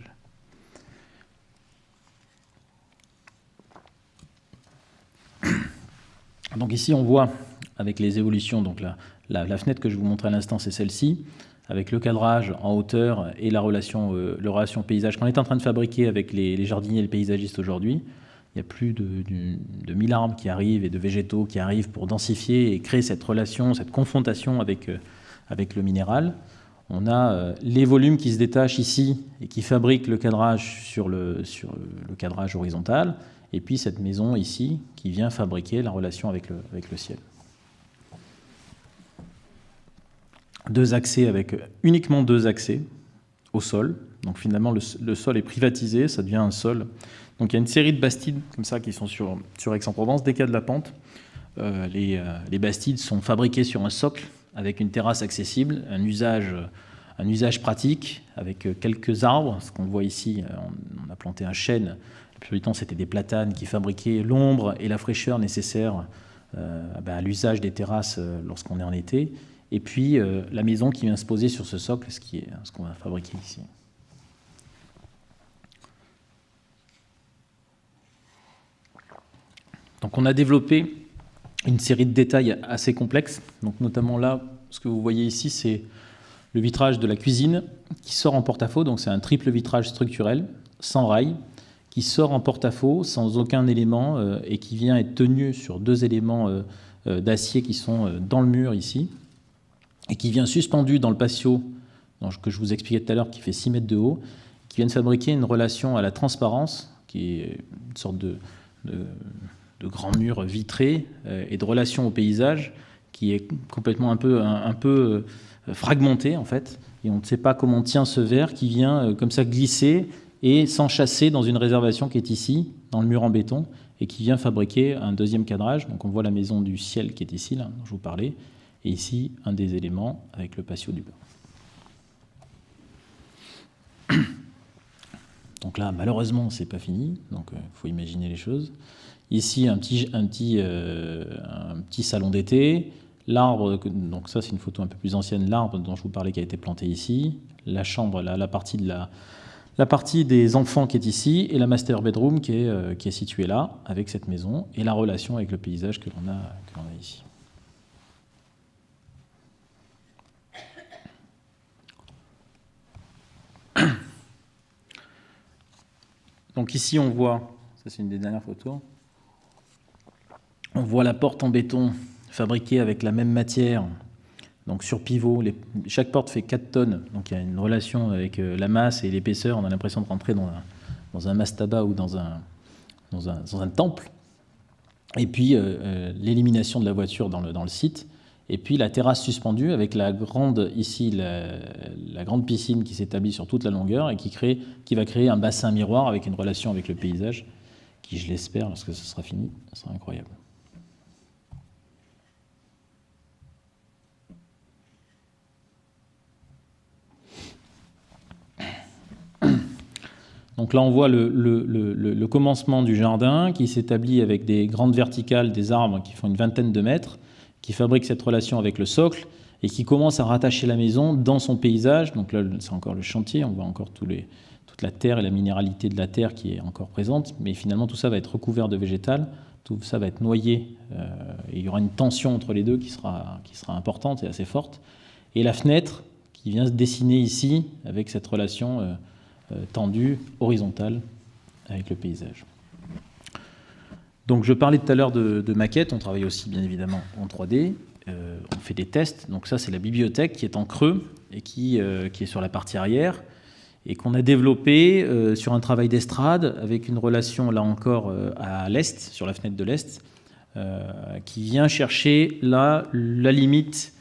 Donc ici, on voit, avec les évolutions, donc la fenêtre que je vous montrais à l'instant, c'est celle-ci, avec le cadrage en hauteur et la relation paysage qu'on est en train de fabriquer avec les jardiniers et les paysagistes aujourd'hui. Il y a plus de 1000 arbres qui arrivent et de végétaux qui arrivent pour densifier et créer cette relation, cette confrontation avec le minéral. On a les volumes qui se détachent ici et qui fabriquent le cadrage sur le cadrage horizontal, et puis cette maison ici qui vient fabriquer la relation avec le ciel. 2 accès avec uniquement 2 accès au sol. Donc finalement, le sol est privatisé, ça devient un sol. Donc il y a une série de bastides comme ça qui sont sur Aix-en-Provence. Dès qu'il y a de la pente, les bastides sont fabriqués sur un socle avec une terrasse accessible, un usage pratique avec quelques arbres. Ce qu'on voit ici, on a planté un chêne. La plupart du temps, c'était des platanes qui fabriquaient l'ombre et la fraîcheur nécessaires à l'usage des terrasses lorsqu'on est en été. Et puis la maison qui vient se poser sur ce socle, ce qu'on va fabriquer ici. Donc on a développé une série de détails assez complexes. Donc notamment là, ce que vous voyez ici, c'est le vitrage de la cuisine qui sort en porte-à-faux. Donc c'est un triple vitrage structurel, sans rail, qui sort en porte-à-faux, sans aucun élément, et qui vient être tenu sur 2 éléments d'acier qui sont dans le mur ici, et qui vient suspendu dans le patio que je vous expliquais tout à l'heure, qui fait 6 mètres de haut, qui vient de fabriquer une relation à la transparence, qui est une sorte de grand mur vitré, et de relation au paysage, qui est complètement un peu fragmenté, en fait, et on ne sait pas comment tient ce verre qui vient comme ça glisser et s'enchasser dans une réservation qui est ici, dans le mur en béton, et qui vient fabriquer un 2e cadrage. Donc on voit la maison du ciel qui est ici, là, dont je vous parlais, et ici, un des éléments avec le patio du bas. Donc là, malheureusement, c'est pas fini, donc il faut imaginer les choses. Ici, un petit salon d'été. L'arbre, donc ça c'est une photo un peu plus ancienne, l'arbre dont je vous parlais qui a été planté ici. La chambre, la partie des enfants qui est ici, et la master bedroom qui est située là, avec cette maison, et la relation avec le paysage que l'on a ici. Donc ici, on voit, ça c'est une des dernières photos, on voit la porte en béton fabriquée avec la même matière, donc sur pivot. Chaque porte fait 4 tonnes, donc il y a une relation avec la masse et l'épaisseur. On a l'impression de rentrer dans un mastaba ou dans un temple. Et puis l'élimination de la voiture dans le site. Et puis la terrasse suspendue avec la grande piscine qui s'établit sur toute la longueur et qui va créer un bassin miroir avec une relation avec le paysage qui, je l'espère, lorsque ce sera fini, ça sera incroyable. Donc là, on voit le commencement du jardin qui s'établit avec des grandes verticales, des arbres qui font une vingtaine de mètres, qui fabrique cette relation avec le socle et qui commence à rattacher la maison dans son paysage. Donc là, c'est encore le chantier, on voit encore toute la terre et la minéralité de la terre qui est encore présente, mais finalement tout ça va être recouvert de végétal, tout ça va être noyé, et il y aura une tension entre les deux qui sera importante et assez forte. Et la fenêtre qui vient se dessiner ici avec cette relation tendue, horizontale, avec le paysage. Donc je parlais tout à l'heure de maquettes, on travaille aussi bien évidemment en 3D, on fait des tests. Donc ça c'est la bibliothèque qui est en creux et qui est sur la partie arrière et qu'on a développé sur un travail d'estrade avec une relation, là encore, à l'est, sur la fenêtre de l'est, qui vient chercher là la limite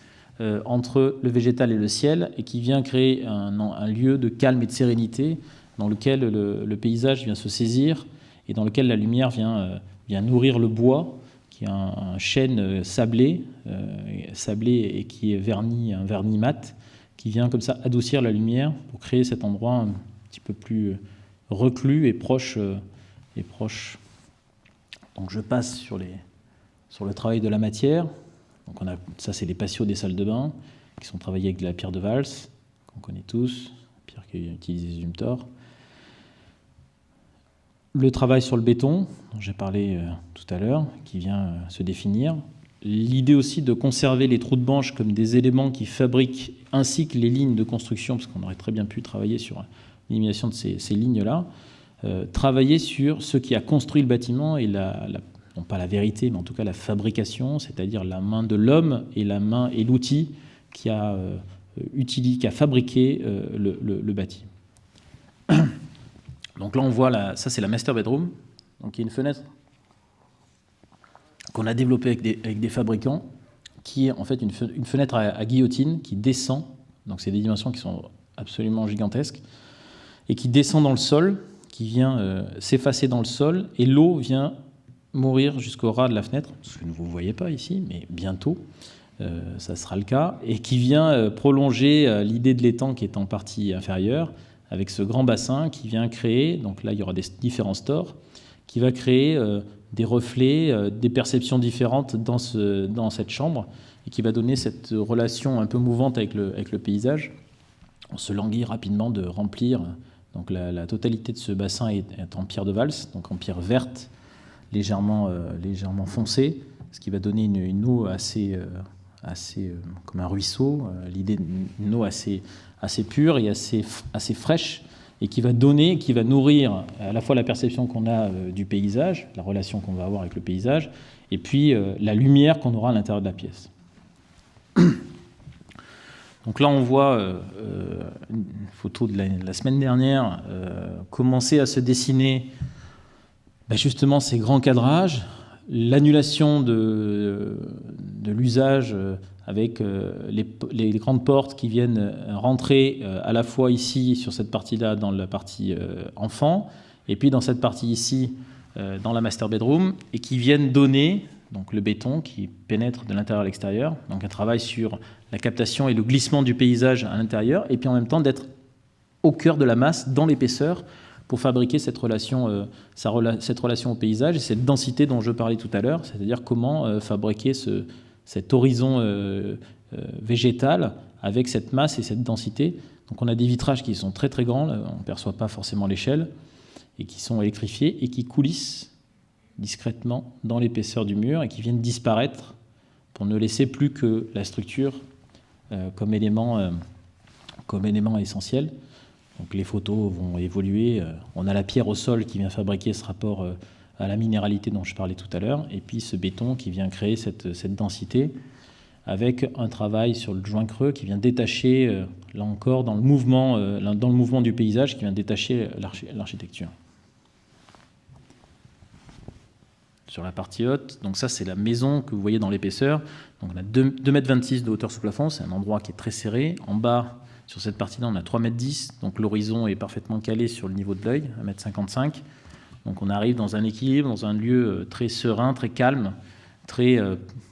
entre le végétal et le ciel et qui vient créer un lieu de calme et de sérénité dans lequel le paysage vient se saisir et dans lequel la lumière vient nourrir le bois, qui est un chêne sablé et qui est un vernis mat, qui vient comme ça adoucir la lumière pour créer cet endroit un petit peu plus reclus et proche. Donc je passe sur le travail de la matière. Donc ça, c'est les patios des salles de bain, qui sont travaillés avec de la pierre de valse, qu'on connaît tous, pierre qui est utilisée Zumthor. Le travail sur le béton, dont j'ai parlé tout à l'heure, qui vient se définir. L'idée aussi de conserver les trous de banche comme des éléments qui fabriquent, ainsi que les lignes de construction, parce qu'on aurait très bien pu travailler sur l'élimination de ces lignes-là, travailler sur ce qui a construit le bâtiment et non pas la vérité, mais en tout cas la fabrication, c'est-à-dire la main de l'homme et la main et l'outil qui a fabriqué le bâti. Donc là, on voit, ça c'est la master bedroom, donc il y a une fenêtre qu'on a développée avec des fabricants, qui est en fait une fenêtre à guillotine qui descend, donc c'est des dimensions qui sont absolument gigantesques, et qui descend dans le sol, qui vient s'effacer dans le sol, et l'eau vient mourir jusqu'au ras de la fenêtre, ce que vous ne voyez pas ici, mais bientôt, ça sera le cas, et qui vient prolonger l'idée de l'étang qui est en partie inférieure, avec ce grand bassin qui vient créer, donc là il y aura des différents stores, qui va créer des reflets, des perceptions différentes dans cette chambre, et qui va donner cette relation un peu mouvante avec le paysage. On se languit rapidement de remplir, donc la totalité de ce bassin est en pierre de valse, donc en pierre verte, légèrement foncée, ce qui va donner une eau assez comme un ruisseau, l'idée d'une eau assez pure et assez fraîche, et qui va nourrir à la fois la perception qu'on a du paysage, la relation qu'on va avoir avec le paysage, et puis la lumière qu'on aura à l'intérieur de la pièce. Donc là, on voit une photo de la semaine dernière commencer à se dessiner justement ces grands cadrages, l'annulation de l'usage avec les grandes portes qui viennent rentrer à la fois ici, sur cette partie-là, dans la partie enfant, et puis dans cette partie ici, dans la master bedroom, et qui viennent donner donc le béton qui pénètre de l'intérieur à l'extérieur, donc un travail sur la captation et le glissement du paysage à l'intérieur, et puis en même temps d'être au cœur de la masse, dans l'épaisseur, pour fabriquer cette relation au paysage et cette densité dont je parlais tout à l'heure, c'est-à-dire comment fabriquer cet horizon végétal avec cette masse et cette densité. Donc on a des vitrages qui sont très très grands, on ne perçoit pas forcément l'échelle, et qui sont électrifiés et qui coulissent discrètement dans l'épaisseur du mur et qui viennent disparaître pour ne laisser plus que la structure comme élément essentiel. Donc les photos vont évoluer. On a la pierre au sol qui vient fabriquer ce rapport à la minéralité dont je parlais tout à l'heure, et puis ce béton qui vient créer cette densité avec un travail sur le joint creux qui vient détacher, là encore, dans le mouvement du paysage, qui vient détacher l'architecture. Sur la partie haute, donc ça c'est la maison que vous voyez dans l'épaisseur. Donc on a 2,26 m de hauteur sous plafond, c'est un endroit qui est très serré. En bas, sur cette partie-là, on a 3,10 m, donc l'horizon est parfaitement calé sur le niveau de l'œil, 1,55 m. Donc on arrive dans un équilibre, dans un lieu très serein, très calme, très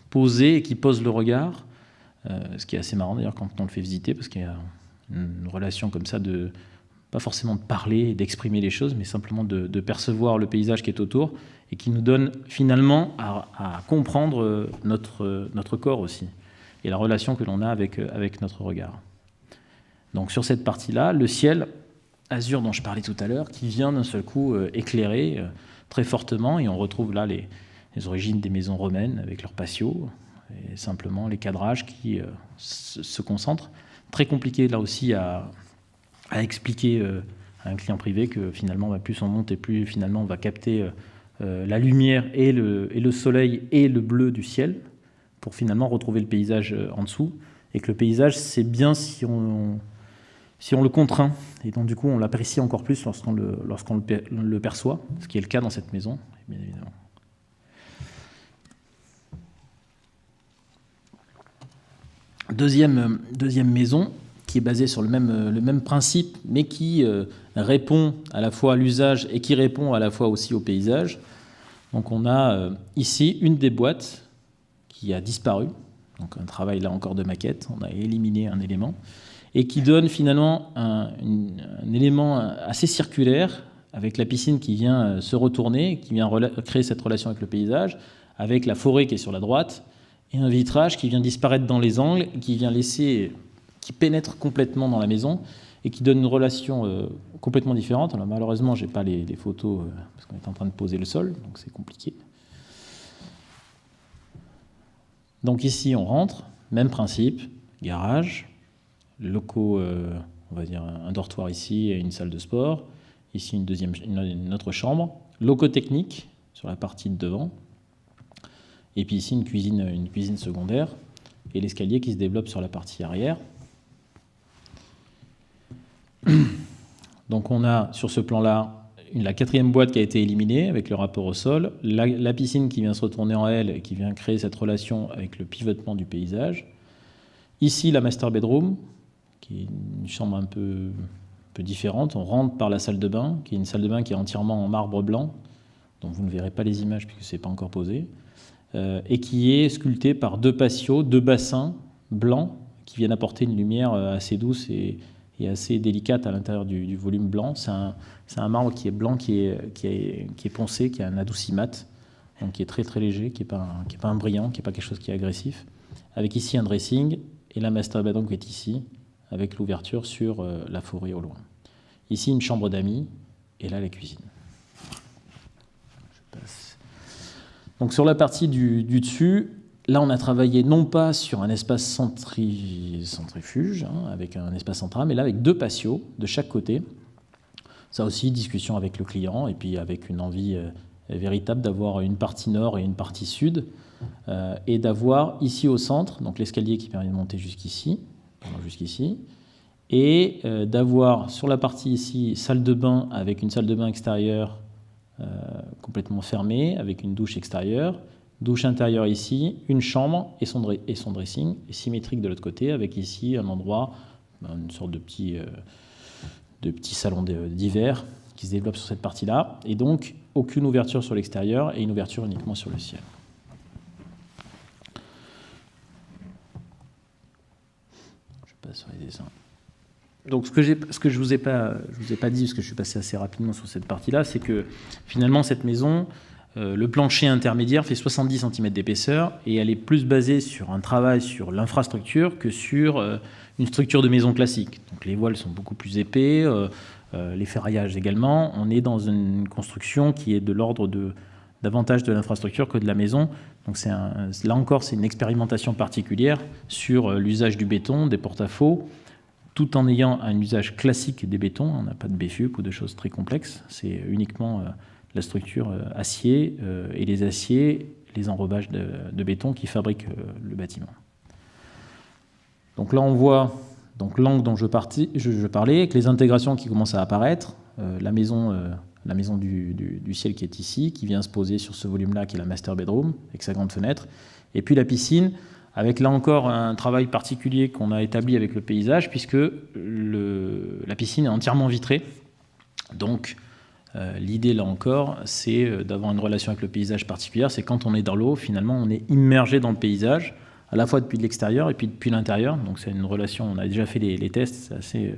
posé et qui pose le regard, ce qui est assez marrant d'ailleurs quand on le fait visiter, parce qu'il y a une relation comme ça de, pas forcément de parler et d'exprimer les choses, mais simplement de percevoir le paysage qui est autour et qui nous donne finalement à comprendre notre corps aussi et la relation que l'on a avec notre regard. Donc sur cette partie-là, le ciel azur dont je parlais tout à l'heure, qui vient d'un seul coup éclairer très fortement, et on retrouve là les origines des maisons romaines avec leurs patios, et simplement les cadrages qui se concentrent. Très compliqué là aussi à expliquer à un client privé que finalement plus on monte et plus finalement on va capter la lumière et le soleil et le bleu du ciel pour finalement retrouver le paysage en dessous, et que le paysage c'est bien si si on le contraint, et donc du coup on l'apprécie encore plus lorsqu'on le perçoit, ce qui est le cas dans cette maison, bien évidemment. Deuxième maison, qui est basée sur le même principe, mais qui répond à la fois à l'usage et qui répond à la fois aussi au paysage. Donc on a ici une des boîtes qui a disparu, donc un travail là encore de maquette, on a éliminé un élément, et qui donne finalement un élément assez circulaire, avec la piscine qui vient se retourner, qui vient créer cette relation avec le paysage, avec la forêt qui est sur la droite, et un vitrage qui vient disparaître dans les angles, qui pénètre complètement dans la maison, et qui donne une relation complètement différente. Alors malheureusement, je n'ai pas les photos, parce qu'on est en train de poser le sol, donc c'est compliqué. Donc ici, on rentre, même principe, garage, locaux, on va dire un dortoir ici et une salle de sport. Ici, une autre chambre. Locaux techniques sur la partie de devant. Et puis ici, une cuisine secondaire. Et l'escalier qui se développe sur la partie arrière. Donc on a sur ce plan-là la quatrième boîte qui a été éliminée avec le rapport au sol, la piscine qui vient se retourner en L et qui vient créer cette relation avec le pivotement du paysage. Ici, la master bedroom, qui est une chambre un peu différente. On rentre par la salle de bain, qui est une salle de bain qui est entièrement en marbre blanc, dont vous ne verrez pas les images puisque ce n'est pas encore posé, et qui est sculptée par deux patios, deux bassins blancs qui viennent apporter une lumière assez douce et assez délicate à l'intérieur du volume blanc. C'est un marbre qui est blanc, qui est poncé, qui a un adouci mat, donc qui est très très léger, qui n'est pas un brillant, qui n'est pas quelque chose qui est agressif. Avec ici un dressing et la master bedroom qui est ici, avec l'ouverture sur la forêt au loin. Ici une chambre d'amis et là la cuisine. Je passe. Donc sur la partie du dessus, là, on a travaillé non pas sur un espace centrifuge, avec un espace central, mais là, avec deux patios de chaque côté. Ça aussi, discussion avec le client, et puis avec une envie véritable d'avoir une partie nord et une partie sud, et d'avoir ici au centre, donc l'escalier qui permet de monter jusqu'ici, et d'avoir sur la partie ici, salle de bain, avec une salle de bain extérieure complètement fermée, avec une douche extérieure, douche intérieure ici, une chambre et son dressing, et symétrique de l'autre côté, avec ici un endroit, une sorte de petit salon d'hiver qui se développe sur cette partie-là, et donc aucune ouverture sur l'extérieur et une ouverture uniquement sur le ciel. Je passe sur les dessins. Donc ce que je vous ai pas dit, parce que je suis passé assez rapidement sur cette partie-là, c'est que finalement cette maison, le plancher intermédiaire fait 70 cm d'épaisseur et elle est plus basée sur un travail sur l'infrastructure que sur une structure de maison classique. Donc les voiles sont beaucoup plus épais, les ferraillages également. On est dans une construction qui est de l'ordre davantage de l'infrastructure que de la maison. Donc là encore, c'est une expérimentation particulière sur l'usage du béton, des porte-à-faux, tout en ayant un usage classique des bétons. On n'a pas de BFUP ou de choses très complexes. C'est uniquement la structure acier et les aciers, les enrobages de béton qui fabriquent le bâtiment. Donc là, on voit l'angle dont je parlais, avec les intégrations qui commencent à apparaître, la maison du ciel qui est ici, qui vient se poser sur ce volume-là, qui est la master bedroom, avec sa grande fenêtre, et puis la piscine, avec là encore un travail particulier qu'on a établi avec le paysage, puisque la piscine est entièrement vitrée. Donc l'idée là encore, c'est d'avoir une relation avec le paysage particulière. C'est quand on est dans l'eau, finalement, on est immergé dans le paysage, à la fois depuis l'extérieur et puis depuis l'intérieur. Donc c'est une relation, on a déjà fait les tests, c'est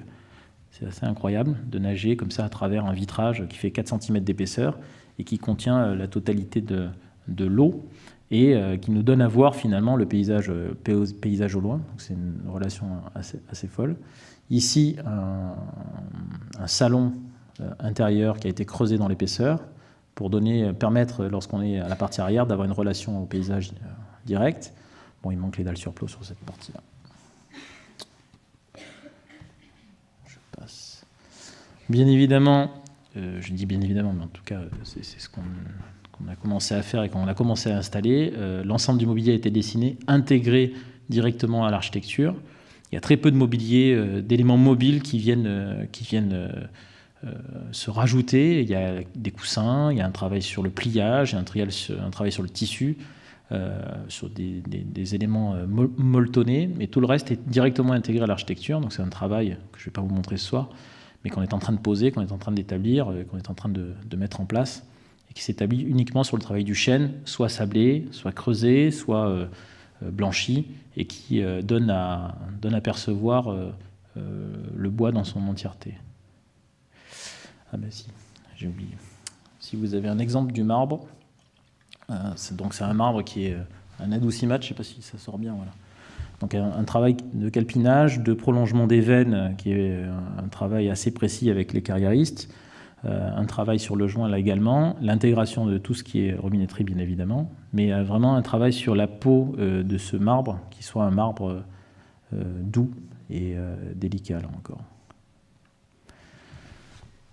assez incroyable de nager comme ça à travers un vitrage qui fait 4 cm d'épaisseur et qui contient la totalité de l'eau, et qui nous donne à voir finalement le paysage au loin. C'est une relation assez folle. Ici, un salon intérieur qui a été creusé dans l'épaisseur pour permettre, lorsqu'on est à la partie arrière, d'avoir une relation au paysage direct. Bon, il manque les dalles sur plot sur cette partie-là. Je passe. Bien évidemment, je dis bien évidemment, mais en tout cas, c'est ce qu'on a commencé à faire et qu'on a commencé à installer. L'ensemble du mobilier a été dessiné, intégré directement à l'architecture. Il y a très peu de mobilier, d'éléments mobiles qui viennent se rajouter. Il y a des coussins, il y a un travail sur le pliage, un travail sur le tissu, sur des éléments molletonnés, mais tout le reste est directement intégré à l'architecture. Donc c'est un travail que je ne vais pas vous montrer ce soir, mais qu'on est en train de poser, qu'on est en train d'établir, qu'on est en train de mettre en place, et qui s'établit uniquement sur le travail du chêne, soit sablé, soit creusé, soit blanchi, et qui donne à percevoir le bois dans son entièreté. Ah ben si, j'ai oublié. Si vous avez un exemple du marbre, c'est un marbre qui est un adoucimat, je ne sais pas si ça sort bien, voilà. Donc un travail de calpinage, de prolongement des veines, qui est un travail assez précis avec les carriéristes, un travail sur le joint là également, l'intégration de tout ce qui est robinetterie bien évidemment, mais vraiment un travail sur la peau de ce marbre, qui soit un marbre doux et délicat là encore.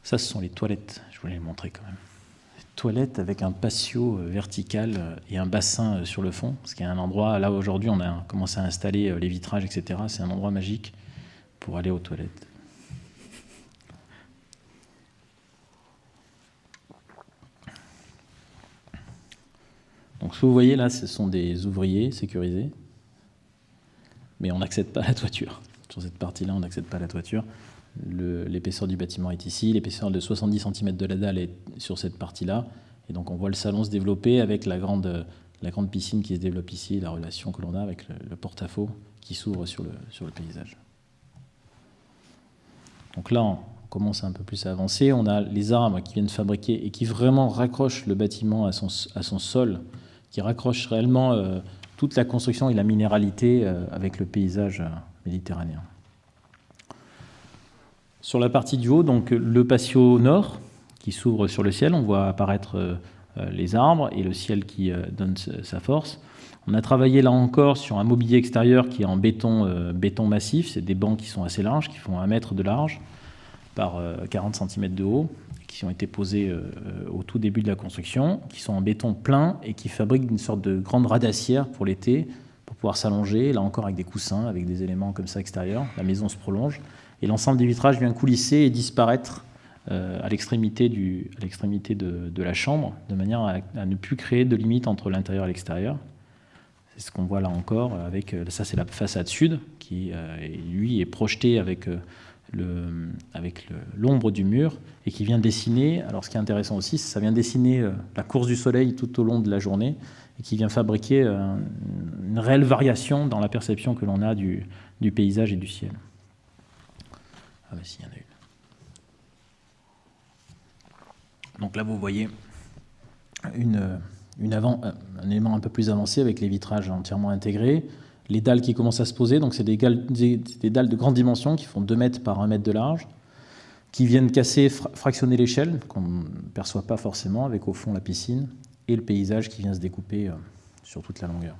Ça, ce sont les toilettes, je voulais les montrer quand même. Les toilettes avec un patio vertical et un bassin sur le fond, parce qu'il y a un endroit, là aujourd'hui on a commencé à installer les vitrages, etc. C'est un endroit magique pour aller aux toilettes. Donc ce que vous voyez là, ce sont des ouvriers sécurisés, mais on n'accède pas à la toiture. Sur cette partie-là, on n'accède pas à la toiture. L'épaisseur du bâtiment est ici, l'épaisseur de 70 cm de la dalle est sur cette partie-là, et donc on voit le salon se développer avec la grande piscine qui se développe ici, la relation que l'on a avec le porte-à-faux qui s'ouvre sur le paysage. Donc là, on commence un peu plus à avancer. On a les armes qui viennent fabriquer et qui vraiment raccrochent le bâtiment à son sol, qui raccrochent réellement toute la construction et la minéralité avec le paysage méditerranéen. Sur la partie du haut, donc le patio nord qui s'ouvre sur le ciel, on voit apparaître les arbres et le ciel qui donne sa force. On a travaillé là encore sur un mobilier extérieur qui est en béton massif. C'est des bancs qui sont assez larges, qui font 1 mètre de large par 40 cm de haut, qui ont été posés au tout début de la construction, qui sont en béton plein et qui fabriquent une sorte de grande radassière pour l'été, pour pouvoir s'allonger, là encore avec des coussins, avec des éléments comme ça extérieurs. La maison se prolonge et l'ensemble des vitrages vient coulisser et disparaître à l'extrémité de la chambre, de manière à ne plus créer de limite entre l'intérieur et l'extérieur. C'est ce qu'on voit là encore. Ça, c'est la façade sud qui, lui, est projetée avec l'ombre du mur et qui vient dessiner. Alors, ce qui est intéressant aussi, c'est que ça vient dessiner la course du soleil tout au long de la journée et qui vient fabriquer une réelle variation dans la perception que l'on a du paysage et du ciel. Ah, bah si, il y en a une. Donc là, vous voyez un élément un peu plus avancé avec les vitrages entièrement intégrés, les dalles qui commencent à se poser, donc c'est des dalles de grande dimension qui font 2 mètres par 1 mètre de large, qui viennent casser, fractionner l'échelle, qu'on ne perçoit pas forcément, avec au fond la piscine, et le paysage qui vient se découper sur toute la longueur.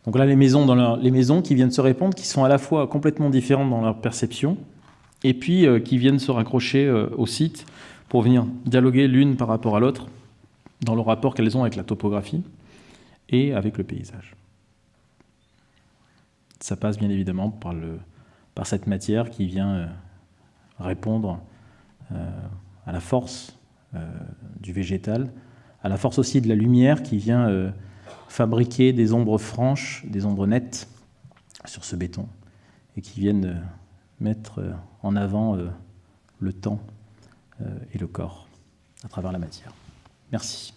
Donc là, les maisons qui viennent se répondre, qui sont à la fois complètement différentes dans leur perception, et puis qui viennent se raccrocher au site pour venir dialoguer l'une par rapport à l'autre dans le rapport qu'elles ont avec la topographie et avec le paysage. Ça passe bien évidemment par cette matière qui vient répondre à la force du végétal, à la force aussi de la lumière qui vient fabriquer des ombres franches, des ombres nettes sur ce béton et qui viennent mettre en avant le temps et le corps à travers la matière. Merci.